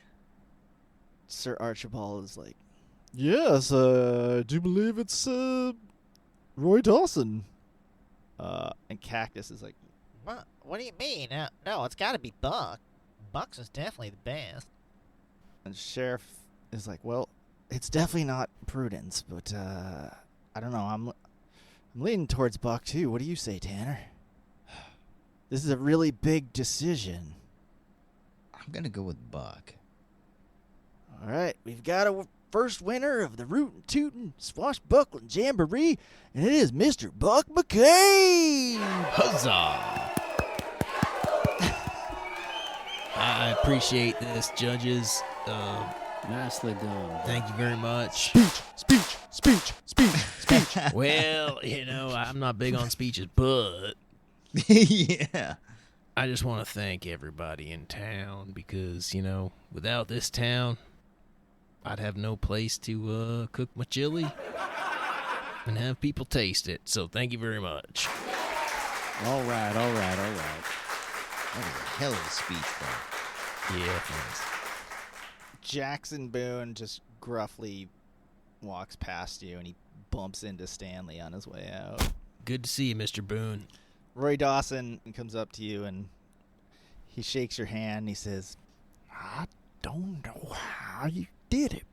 Sir Archibald is like, Yes, I do believe it's Roy Dawson. and Cactus is like, What do you mean? No, it's got to be Buck. Buck's is definitely the best. and Sheriff is like, well, it's definitely not Prudence, but I don't know. I'm leaning towards Buck too. What do you say, Tanner? This is a really big decision. I'm gonna go with Buck. All right, we've got a first winner of the Rootin' Tootin' Swashbuckling Jamboree, and it is Mr. Buck McCabe. Huzzah! I appreciate this, judges. Nicely done. Thank you very much. Speech. Well, I'm not big on speeches, but Yeah. I just want to thank everybody in town because, without this town, I'd have no place to cook my chili and have people taste it. So thank you very much. All right. That was a hell of a speech, though. Yeah, thanks. Jackson Boone just gruffly walks past you, and he bumps into Stanley on his way out. Good to see you, Mr. Boone. Roy Dawson comes up to you, and he shakes your hand, and he says, I don't know how you did it,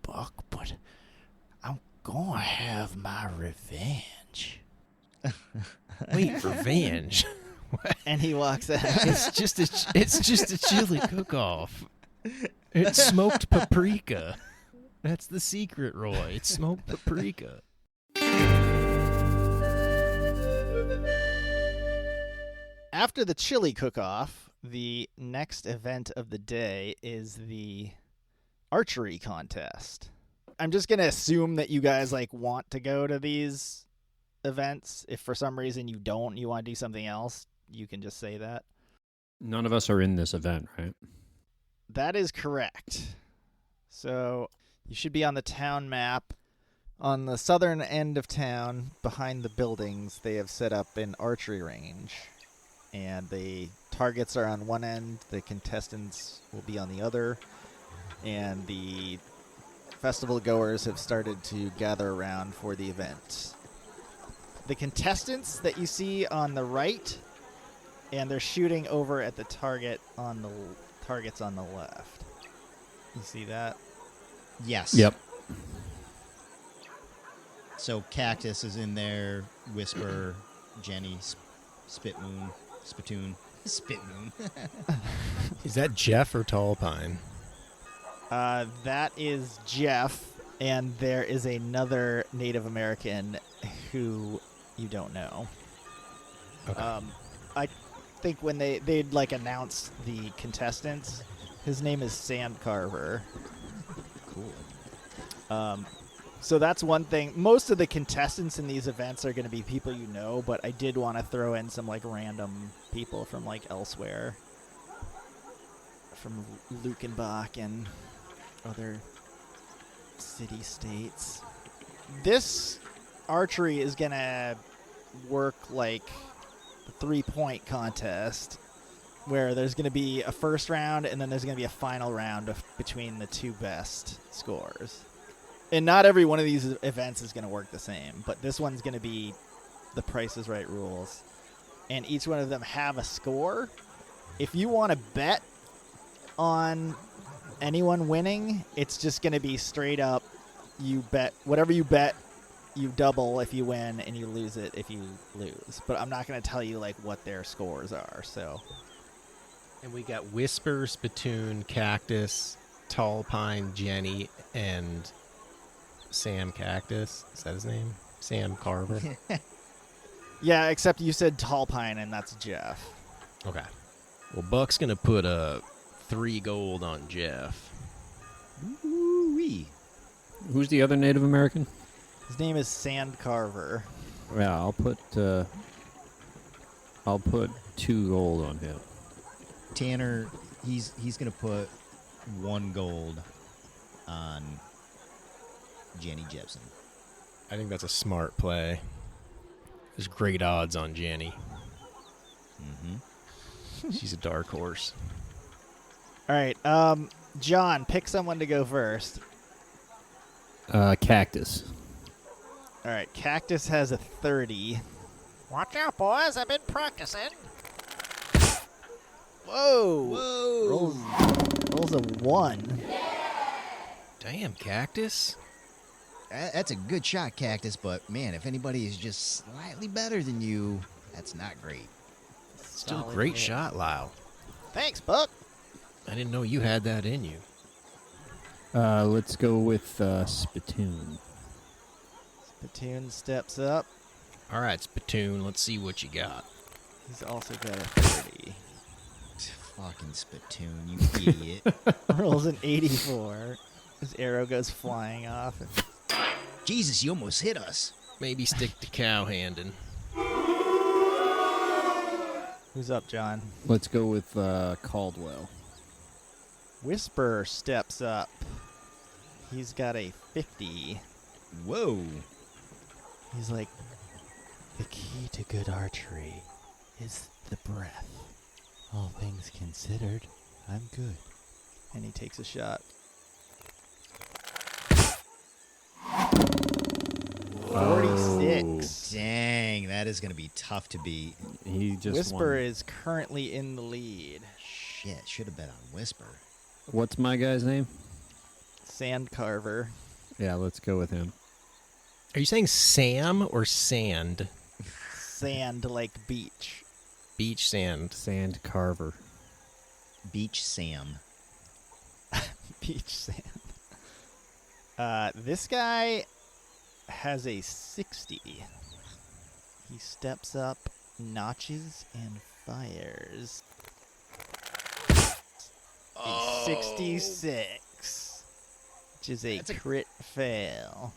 Buck, but I'm gonna have my revenge. Wait, revenge? and he walks out. It's just a chili cook-off. It's smoked paprika. That's the secret, Roy. It's smoked paprika. After the chili cook-off, the next event of the day is the archery contest. I'm just going to assume that you guys want to go to these events. If for some reason you don't, you want to do something else, you can just say that. None of us are in this event, right? That is correct. So you should be on the town map. On the southern end of town, behind the buildings, they have set up an archery range. And the targets are on one end, the contestants will be on the other, and the festival goers have started to gather around for the event. The contestants that you see on the right, and they're shooting over at the targets on the left. You see that? Yes. Yep. So Cactus is in there, Whisper, Jenny, Spitmoon. Is that Jeff or Tall Pine? That is Jeff, and there is another Native American who you don't know. Okay. I think when they'd announce the contestants, his name is Sand Carver. Cool. So that's one thing. Most of the contestants in these events are going to be people you know, but I did want to throw in some random people from elsewhere, from Lukenbach and other city-states. This archery is going to work like the 3-point contest, where there's going to be a first round and then there's going to be a final round between the two best scores. And not every one of these events is going to work the same, but this one's going to be the Price is Right rules. And each one of them have a score. If you want to bet on anyone winning, it's just going to be straight up, you bet, whatever you bet, you double if you win, and you lose it if you lose. But I'm not going to tell you what their scores are, so And we got Whisper, Spittoon, Cactus, Tall Pine, Jenny, and Sam Cactus. Is that his name? Sam Carver. Yeah, except you said Tall Pine, and that's Jeff. Okay. Well, Buck's gonna put 3 gold on Jeff. Ooh-wee. Who's the other Native American? His name is Sand Carver. Yeah, I'll put 2 gold on him. Tanner, he's gonna put 1 gold on Jenny Jepson. I think that's a smart play. There's great odds on Jenny. Mm-hmm. She's a dark horse. All right, John, pick someone to go first. Cactus. All right, Cactus has a 30. Watch out, boys. I've been practicing. Whoa! Whoa! Rolls a 1. Damn, Cactus. That's a good shot, Cactus, but man, if anybody is just slightly better than you, that's not great. Still a Solid great hit. shot, Lyle. Thanks, Buck. I didn't know you had that in you. Let's go with Spittoon. Spittoon steps up. All right, Spittoon, let's see what you got. He's also got a 30. Fucking Spittoon, you idiot. Rolls an 84. His arrow goes flying off. And Jesus, you almost hit us. Maybe stick to cowhanding. who's up, John? Let's go with Caldwell. Whisper steps up. He's got a 50. Whoa. He's like, the key to good archery is the breath. All things considered, I'm good. And he takes a shot. Oh, 46. dang, that is going to be tough to beat. He just Whisper won. is currently in the lead. Shit, should have bet on Whisper. What's my guy's name? Sand Carver. Yeah, let's go with him. Are you saying Sam or sand? Sand like beach. Beach sand. Sand Carver. Beach Sam. Beach sand. This guy has a 60. He steps up, notches, and fires. A 66, which is a That's a- crit fail.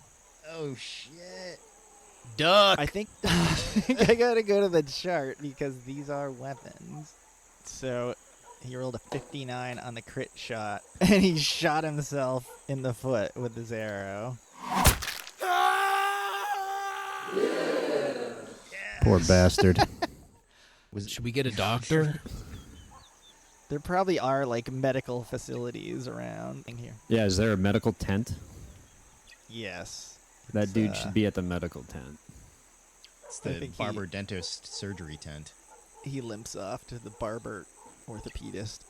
Oh, shit. Duck. I think I gotta go to the chart because these are weapons. So he rolled a 59 on the crit shot, and he shot himself in the foot with his arrow. Poor bastard. Should we get a doctor? There probably are like medical facilities around in here. Yeah, is there a medical tent? Yes. That It's, dude should be at the medical tent. It's I the think barber dentist surgery tent. He limps off to the barber orthopedist.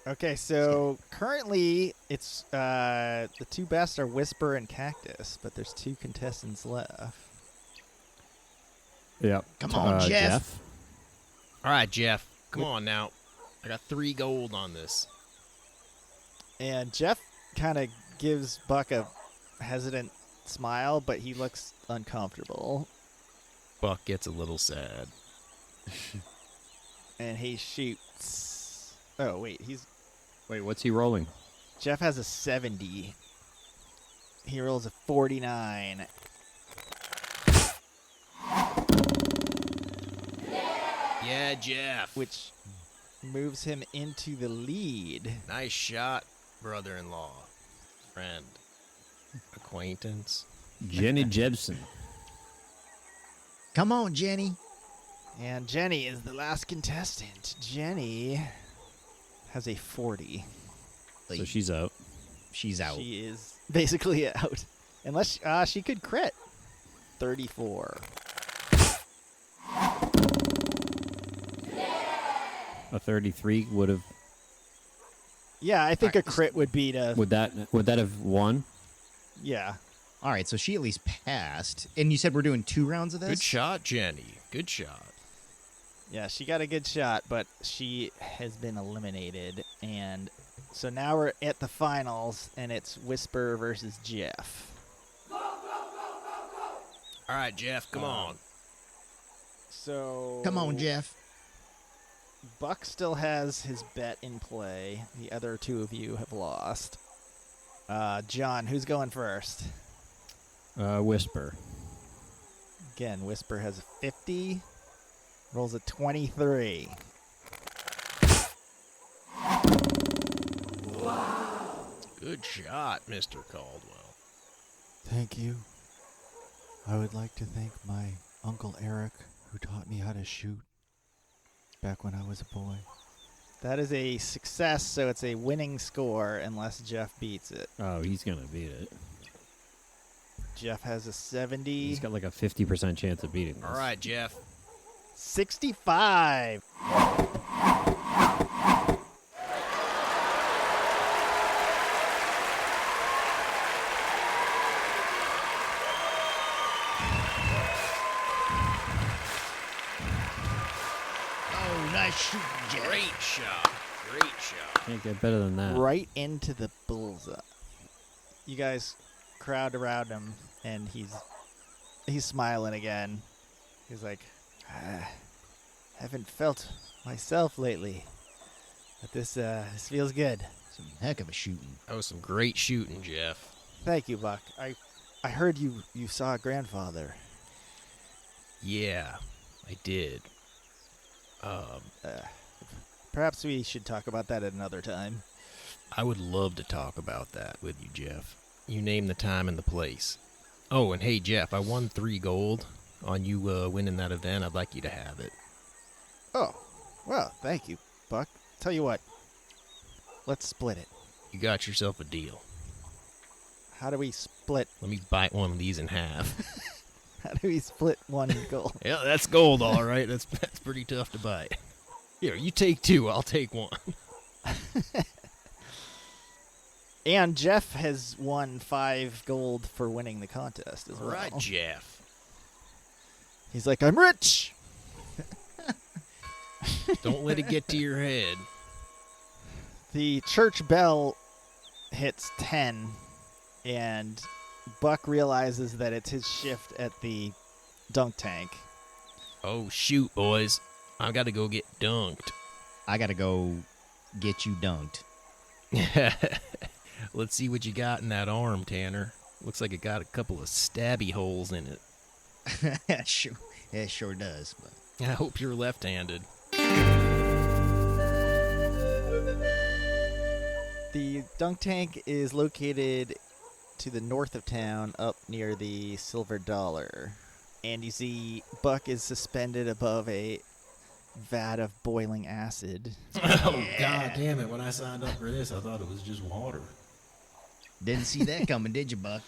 Okay, so currently it's the two best are Whisper and Cactus, but there's 2 contestants left. Yep. Come on, Jeff. All right, Jeff. Come on now. I got 3 gold on this. And Jeff kind of gives Buck a hesitant smile, but he looks uncomfortable. Buck gets a little sad. And he shoots. Oh, wait, Wait, what's he rolling? Jeff has a 70. He rolls a 49. Yeah, Jeff. Which moves him into the lead. Nice shot, brother-in-law. Friend. Acquaintance. Jenny Jebson. Come on, Jenny. And Jenny is the last contestant. Jenny has a 40. So she's out. She's out. She is basically out. Unless she could crit. 34. A 33 would have. Yeah, I think a crit would be to... Would that have won? Yeah. All right, so she at least passed. And you said we're doing 2 rounds of this? Good shot, Jenny. Good shot. Yeah, she got a good shot, but she has been eliminated. And so now we're at the finals, and it's Whisper versus Jeff. All right, Jeff, come on. So Come on, Jeff. Buck still has his bet in play. The other two of you have lost. John, who's going first? Whisper. Again, Whisper has a 50. Rolls a 23. Good shot, Mr. Caldwell. Thank you. I would like to thank my Uncle Eric, who taught me how to shoot back when I was a boy. That is a success, so it's a winning score unless Jeff beats it. Oh, he's going to beat it. Jeff has a 70. He's got like a 50% chance of beating this. All right, Jeff. 65. Oh, nice shoot, Jeff. Great shot. Great shot. Can't get better than that. Right into the bullseye. You guys crowd around him, and he's smiling again. He's like, haven't felt myself lately, but this feels good. Some heck of a shooting. That was some great shooting, Jeff. Thank you, Buck. I heard you saw grandfather. Yeah, I did. Perhaps we should talk about that at another time. I would love to talk about that with you, Jeff. You name the time and the place. Oh, and hey, Jeff, I won 3 gold on you winning that event. I'd like you to have it. Oh, well, thank you, Buck. Tell you what, let's split it. You got yourself a deal. How do we split? Let me bite one of these in half. How do we split one gold? Yeah, that's gold, all right. That's pretty tough to bite. Here, you take 2. I'll take 1. And Jeff has won 5 gold for winning the contest as All well. right, Jeff. He's like, I'm rich. Don't let it get to your head. The church bell hits 10, and Buck realizes that it's his shift at the dunk tank. Oh, shoot, boys. I got to go get dunked. I gotta go get you dunked. Let's see what you got in that arm, Tanner. Looks like it got a couple of stabby holes in it. Sure, it sure does. But I hope you're left-handed. The dunk tank is located to the north of town, up near the Silver Dollar. And you see Buck is suspended above a vat of boiling acid. Oh, God damn it. When I signed up for this, I thought it was just water. didn't see that coming, did you, Buck?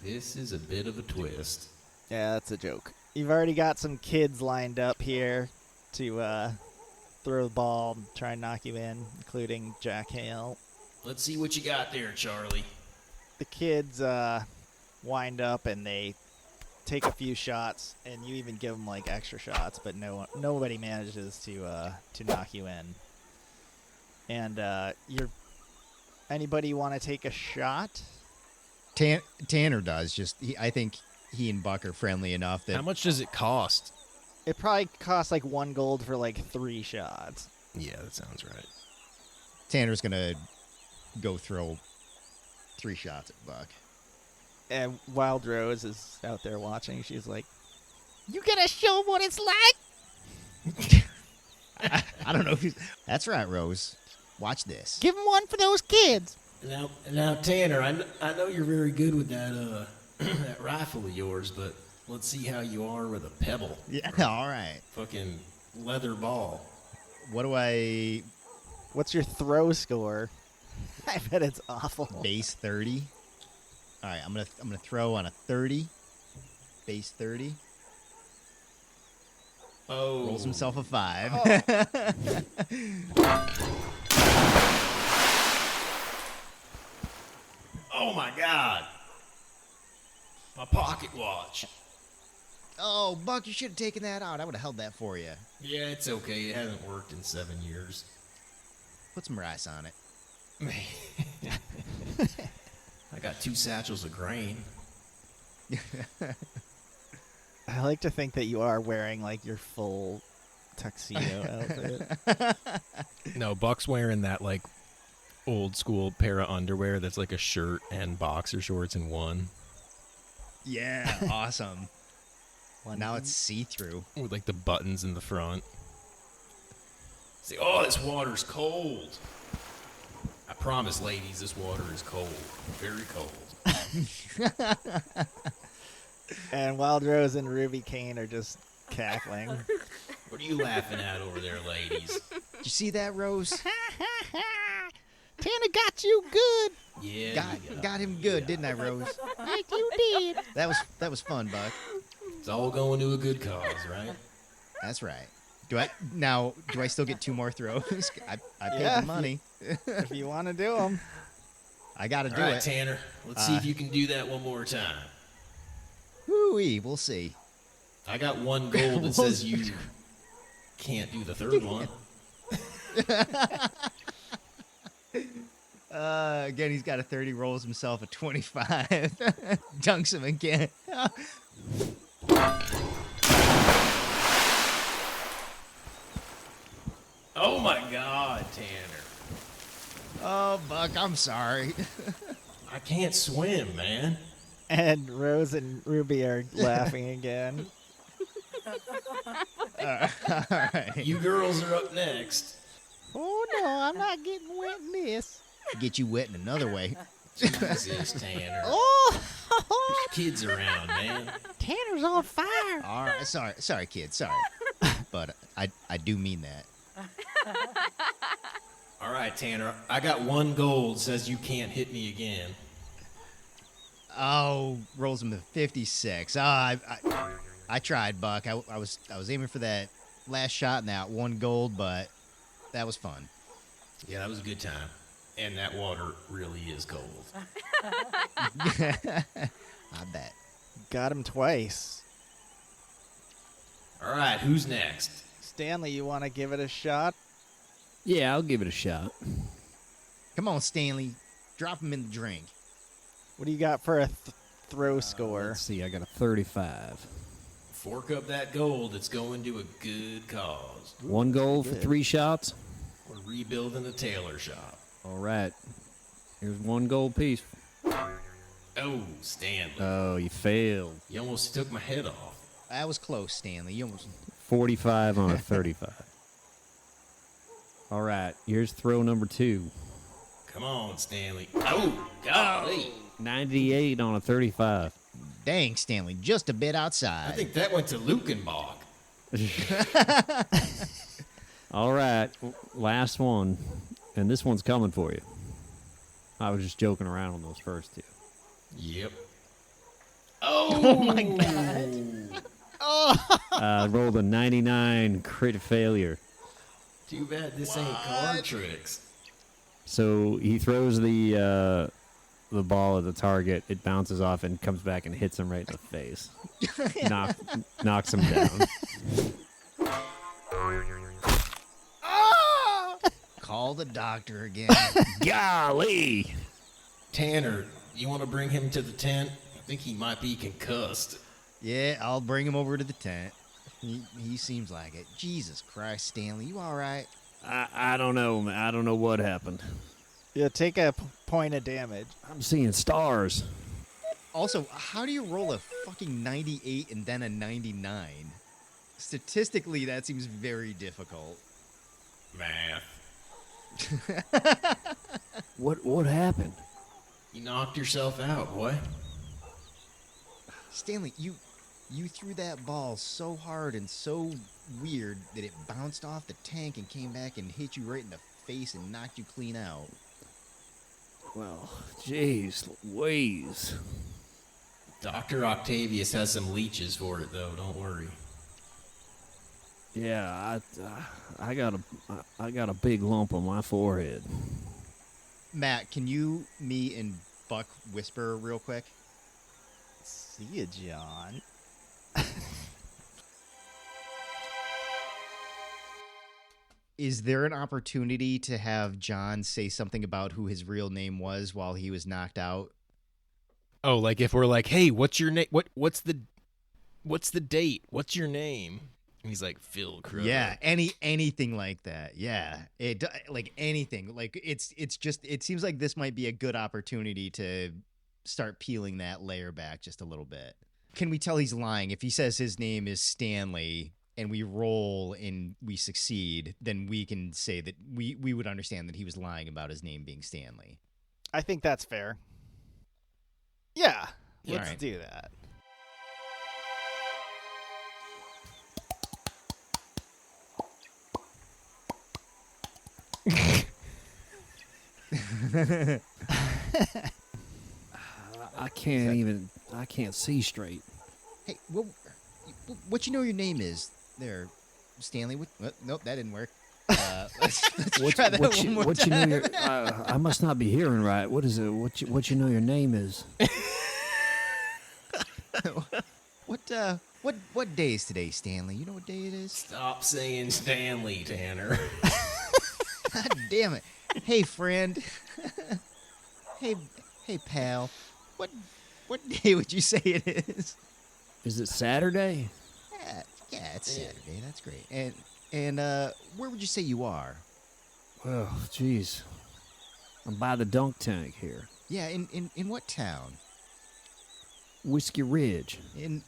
This is a bit of a twist. Yeah, that's a joke. You've already got some kids lined up here to throw the ball and try and knock you in, including Jack Hale. Let's see what you got there, Charlie. The kids wind up and they take a few shots, and you even give them like extra shots, but nobody manages to knock you in. And anybody want to take a shot? Tanner does. I think he and Buck are friendly enough that How much does it cost? It probably costs like 1 gold for like 3 shots. Yeah, that sounds right. Tanner's gonna go throw 3 shots at Buck. And Wild Rose is out there watching. She's like, "You gonna show 'em what it's like? I don't know if he's... That's right, Rose. Watch this. Give him one for those kids. Now, Tanner, I know you're very good with that that rifle of yours, but let's see how you are with a pebble. Yeah, all right. Fucking leather ball. What do I... What's your throw score?" I bet it's awful. Base 30. All right, I'm gonna throw on a 30. Base 30. Oh. Rolls himself a 5. Oh my God. My pocket watch. Oh, Buck, you should have taken that out. I would have held that for you. Yeah, it's okay. It hasn't worked in 7 years. Put some rice on it. I got 2 satchels of grain. I like to think that you are wearing like your full tuxedo outfit. No, Buck's wearing that like old school pair of underwear that's like a shirt and boxer shorts in one. Yeah, awesome. Now it's see-through. With like the buttons in the front. Say, oh, this water's cold. I promise, ladies, this water is cold. Very cold. And Wild Rose and Ruby Kane are just cackling. What are you laughing at over there, ladies? Did you see that, Rose? Tanner got you good. Yeah. Got him good, didn't I, Rose? Like you did. That was fun, Buck. It's all going to a good cause, right? That's right. Do I still get 2 more throws? I paid Yeah, the money. If you want to do them. I got to All do right, it. Tanner. Let's see if you can do that one more time. Whoo-wee, we'll see. I got 1 gold that says you can't do the third one. Again, he's got a 30, rolls himself a 25. Dunks him again. Oh my God, Tanner. Oh, Buck, I'm sorry. I can't swim, man. And Rose and Ruby are laughing again. All right. You girls are up next. Oh no, I'm not getting wet in this. Get you wet in another way. Jesus, Tanner. Oh, There's kids around, man. Tanner's on fire. All right, sorry, kid, sorry. But I do mean that. All right, Tanner. I got 1 gold says you can't hit me again. Oh, rolls him to 56. I tried, Buck. I was aiming for that last shot and that 1 gold, but that was fun. Yeah, that was a good time. And that water really is cold. I bet. Got him twice. All right, who's next? Stanley, you want to give it a shot? Yeah, I'll give it a shot. Come on, Stanley. Drop him in the drink. What do you got for a throw score? Let's see, I got a 35. Fork up that gold. It's going to a good cause. 1 goal for 3 shots. We're rebuilding a tailor shop. All right. Here's 1 gold piece. Oh, Stanley. Oh, you failed. You almost took my head off. That was close, Stanley. You almost... 45 on a 35. All right, here's throw number 2. Come on, Stanley. Oh, golly. 98 on a 35. Dang, Stanley, just a bit I outside. think that went to Lukenbach. All right, last one. And this one's coming for you. I was just joking around on those first 2. Yep. Oh, my God. Rolled a 99 crit failure. Too bad this ain't card tricks. So he throws the ball at the target. It bounces off and comes back and hits him right in the face. Knocks him down. Call the doctor again. Golly! Tanner, you want to bring him to the tent? I think he might be concussed. Yeah, I'll bring him over to the tent. He seems like it. Jesus Christ, Stanley, you all right? I don't know, man. I don't know what happened. Yeah, take a point of damage. I'm seeing stars. Also, how do you roll a fucking 98 and then a 99? Statistically, that seems very difficult. Math. What happened? You knocked yourself out, boy. Stanley, you threw that ball so hard and so weird that it bounced off the tank and came back and hit you right in the face and knocked you clean out. Well, jeez Louise. Dr. Octavius has some leeches for it, though. Don't worry. Yeah, I got a big lump on my forehead. Matt, can you, me, and Buck whisper real quick? See ya, John. Is there an opportunity to have John say something about who his real name was while he was knocked out? Oh, like if we're like, hey, what's your name? What's the date? What's your name? And he's like, Phil Crow. Yeah, anything like that. Yeah, like anything. Like it's just it seems like this might be a good opportunity to start peeling that layer back just a little bit. Can we tell he's lying if he says his name is Stanley and we roll and we succeed? Then we can say that we would understand that he was lying about his name being Stanley. I think that's fair. Yeah, Yeah, let's alright. do that. I can't see straight. Hey, what you know your name is there, Stanley? Nope, that didn't work. Let's try that one more what you time. know your, I must not be hearing right. What is it? What you know your name is? What day is today, Stanley? You know what day it is? Stop saying Stanley, Tanner. God damn it! Hey, friend. hey, pal. What day would you say it is? Is it Saturday? Yeah, it's Saturday. That's great. And where would you say you are? Well, jeez, I'm by the dunk tank here, Yeah, in what town? Whiskey Ridge. In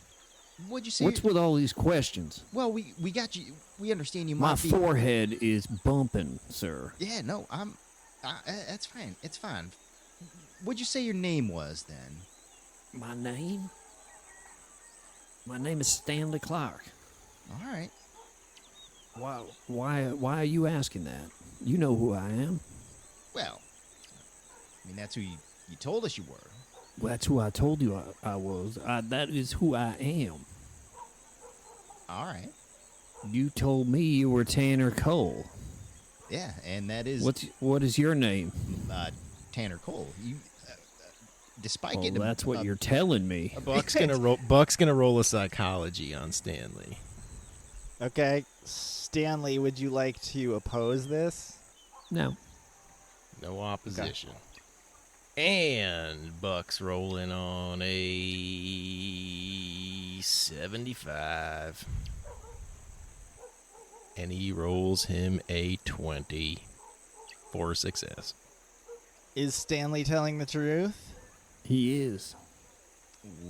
what'd you say? What's with all these questions? Well, we got you. We understand you My might be. forehead is bumping, sir. Yeah, no, that's fine. It's fine. What'd you say your name was then? My name? My name is Stanley Clark. All right. Why are you asking that? You know who I am. Well, I mean that's who you told us you were. Well, that's who I told you I was. That is who I am. All right. You told me you were Tanner Cole. Yeah, and that is What is your name? Tanner Cole. You, despite Well, getting that's what you're telling me. Buck's gonna roll a psychology on Stanley. Okay, Stanley, would you like to oppose this? No. No opposition. And Buck's rolling on a 75. And he rolls him a 20 for success. Is Stanley telling the truth? He is.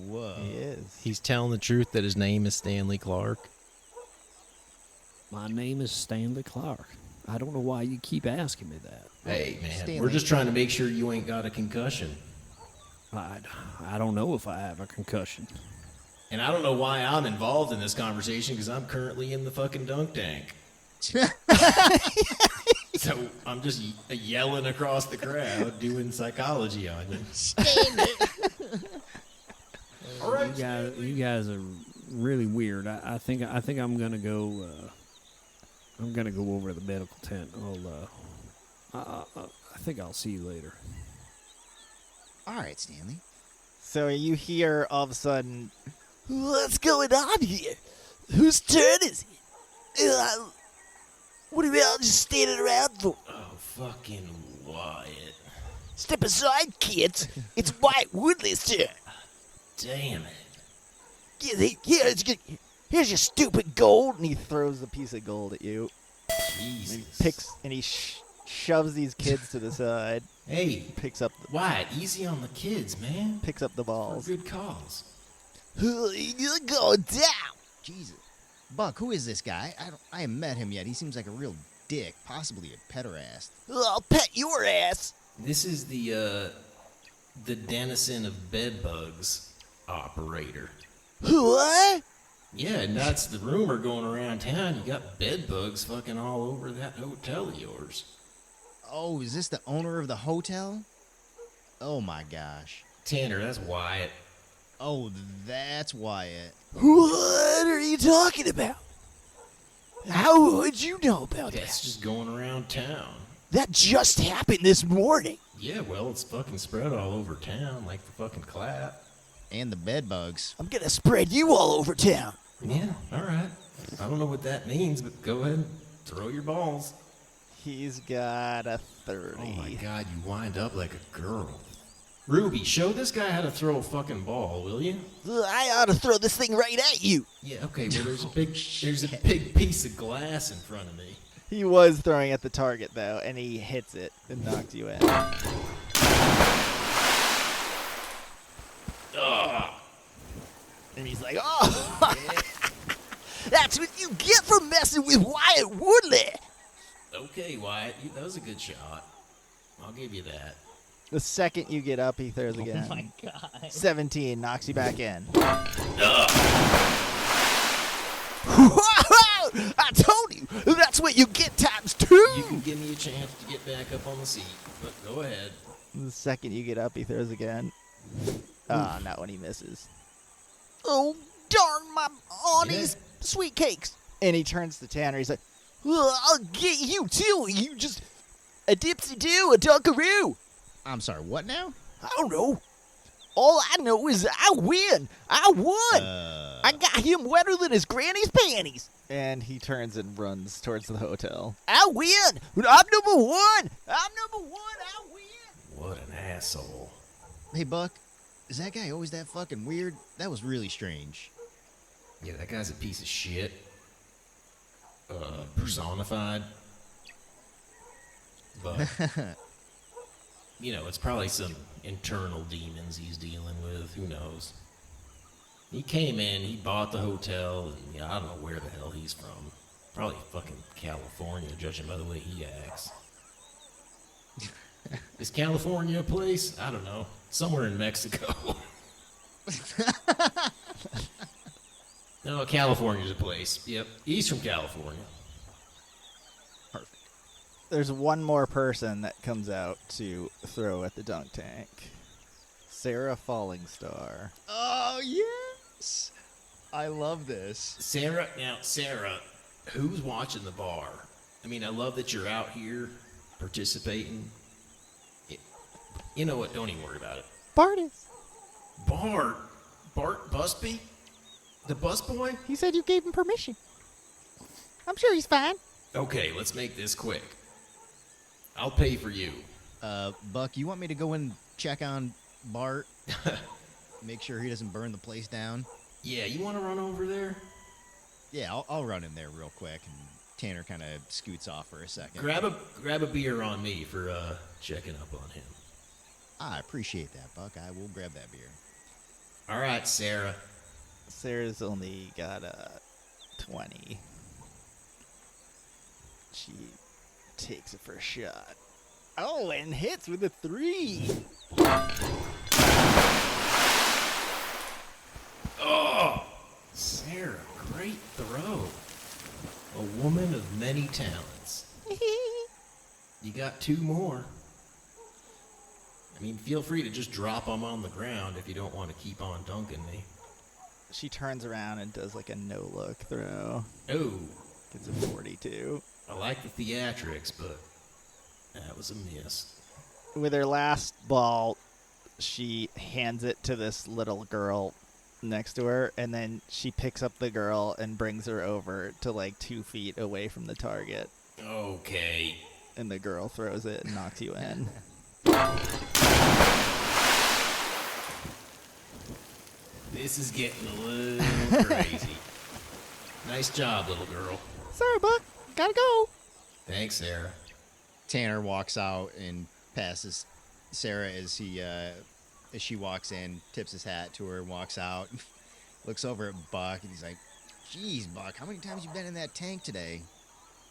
Whoa. He is. He's telling the truth that his name is Stanley Clark. My name is Stanley Clark. I don't know why you keep asking me that. Hey, man, Stanley. we're just trying to make sure you ain't got a concussion. I don't know if I have a concussion. And I don't know why I'm involved in this conversation because I'm currently in the fucking dunk tank. So I'm just yelling across the crowd doing psychology on you. All right. You guys are really weird. I think I'm gonna go. I'm gonna go over to the medical tent. I think I'll see you later. All right, Stanley. So you hear all of a sudden, What's going on here? Whose turn is it? What are we all just standing around for? Oh, fucking Wyatt. Step aside, kids. It's Wyatt Woodley's turn. Damn it. Here's your stupid gold. and he throws a piece of gold at you. Jesus. And he shoves these kids to the side. Hey, Picks up Wyatt, easy on the kids, man. the For balls. good cause. You're going down. Jesus. Buck, who is this guy? I haven't met him yet. He seems like a real dick, possibly a pederast. I'll pet your ass. This is the denizen of bedbugs operator. What? Yeah, and that's the rumor going around town. You got bedbugs fucking all over that hotel of yours. Oh, is this the owner of the hotel? Oh my gosh. Tanner, that's Wyatt. Oh, that's Wyatt. What are you talking about? How would you know about That's that? just going around town. That just happened this morning. Yeah, well, it's fucking spread all over town like the fucking clap. And the bedbugs. I'm gonna spread you all over town. Yeah, all right. I don't know what that means, but go ahead and throw your balls. He's got a 30. Oh my god, you wind up like a girl. Ruby, show this guy how to throw a fucking ball, will you? I ought to throw this thing right at you. Yeah, okay, well there's a big piece of glass in front of me. He was throwing at the target, though, and he hits it and knocks you in. And he's like, oh, that's what you get for messing with Wyatt Woodley. Okay, Wyatt, that was a good shot. I'll give you that. The second you get up, he throws again. Oh my god. 17 knocks you back in. I told you, that's what you get times 2. You can give me a chance to get back up on the seat, but go ahead. The second you get up, he throws again. Ah, not when he misses. Oh, darn my aunties, sweet cakes. And he turns to Tanner. He's like, I'll get you too. You just a dipsy-do, a dunkaroo. I'm sorry, what now? I don't know. All I know is I win. I won. I got him wetter than his granny's panties. and he turns and runs towards the hotel. I win. I'm number 1. I'm number 1. I win. What an asshole. Hey, Buck, is that guy always that fucking weird? That was really strange. Yeah, that guy's a piece of shit. Personified. But, you know, it's probably some internal demons he's dealing with. Who knows? He came in, he bought the hotel, and yeah, I don't know where the hell he's from. Probably fucking California, judging by the way he acts. Is California a place? I don't know. Somewhere in Mexico. No, California's a place. Yep, he's from California. Perfect. There's one more person that comes out to throw at the dunk tank. Sarah Falling Star. Oh, yes! I love this. Sarah, who's watching the bar? I mean, I love that you're out here participating. You know what? Don't even worry about it. Bart is. Bart Busby? The busboy? He said you gave him permission. I'm sure he's fine. Okay, let's make this quick. I'll pay for you. Buck, you want me to go and check on Bart? Make sure he doesn't burn the place down? Yeah, you want to run over there? Yeah, I'll run in there real quick, and Tanner kind of scoots off for a second. Grab a beer on me for checking up on him. I appreciate that, Buck. I will grab that beer. All right, Sarah. Sarah's only got 20. She takes a first shot. Oh, and hits with a 3. Oh, Sarah, great throw. A woman of many talents. You got 2 more. I mean, feel free to just drop them on the ground if you don't want to keep on dunking me. She turns around and does like a no-look throw. Oh, Gets a 42. I like the theatrics, but that was a miss. With her last ball, she hands it to this little girl next to her, and then she picks up the girl and brings her over to like 2 feet away from the target. Okay. And the girl throws it and knocks you in. This is getting a little crazy. Nice job, little girl. Sorry, Buck. Gotta go. Thanks, Sarah. Tanner walks out and passes Sarah as she walks in, tips his hat to her and walks out. Looks over at Buck and he's like, "Geez, Buck, how many times you been in that tank today?"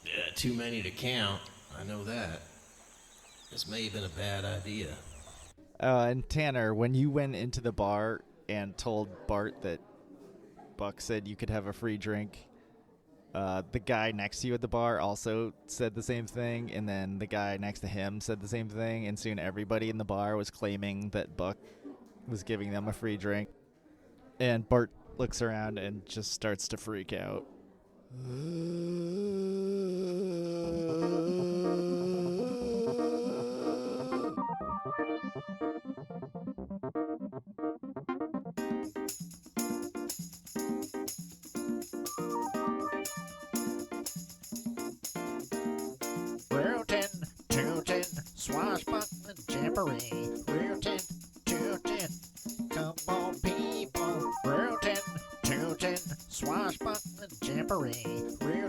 Yeah, too many to count. I know that. This may have been a bad idea. And Tanner, when you went into the bar and told Bart that Buck said you could have a free drink, the guy next to you at the bar also said the same thing, and then the guy next to him said the same thing, and soon everybody in the bar was claiming that Buck was giving them a free drink. And Bart looks around and just starts to freak out. Rootin, Jamboree. Rootin, Tootin, come on people. Rootin, Tootin, Swashbuckling Jamboree. Rootin,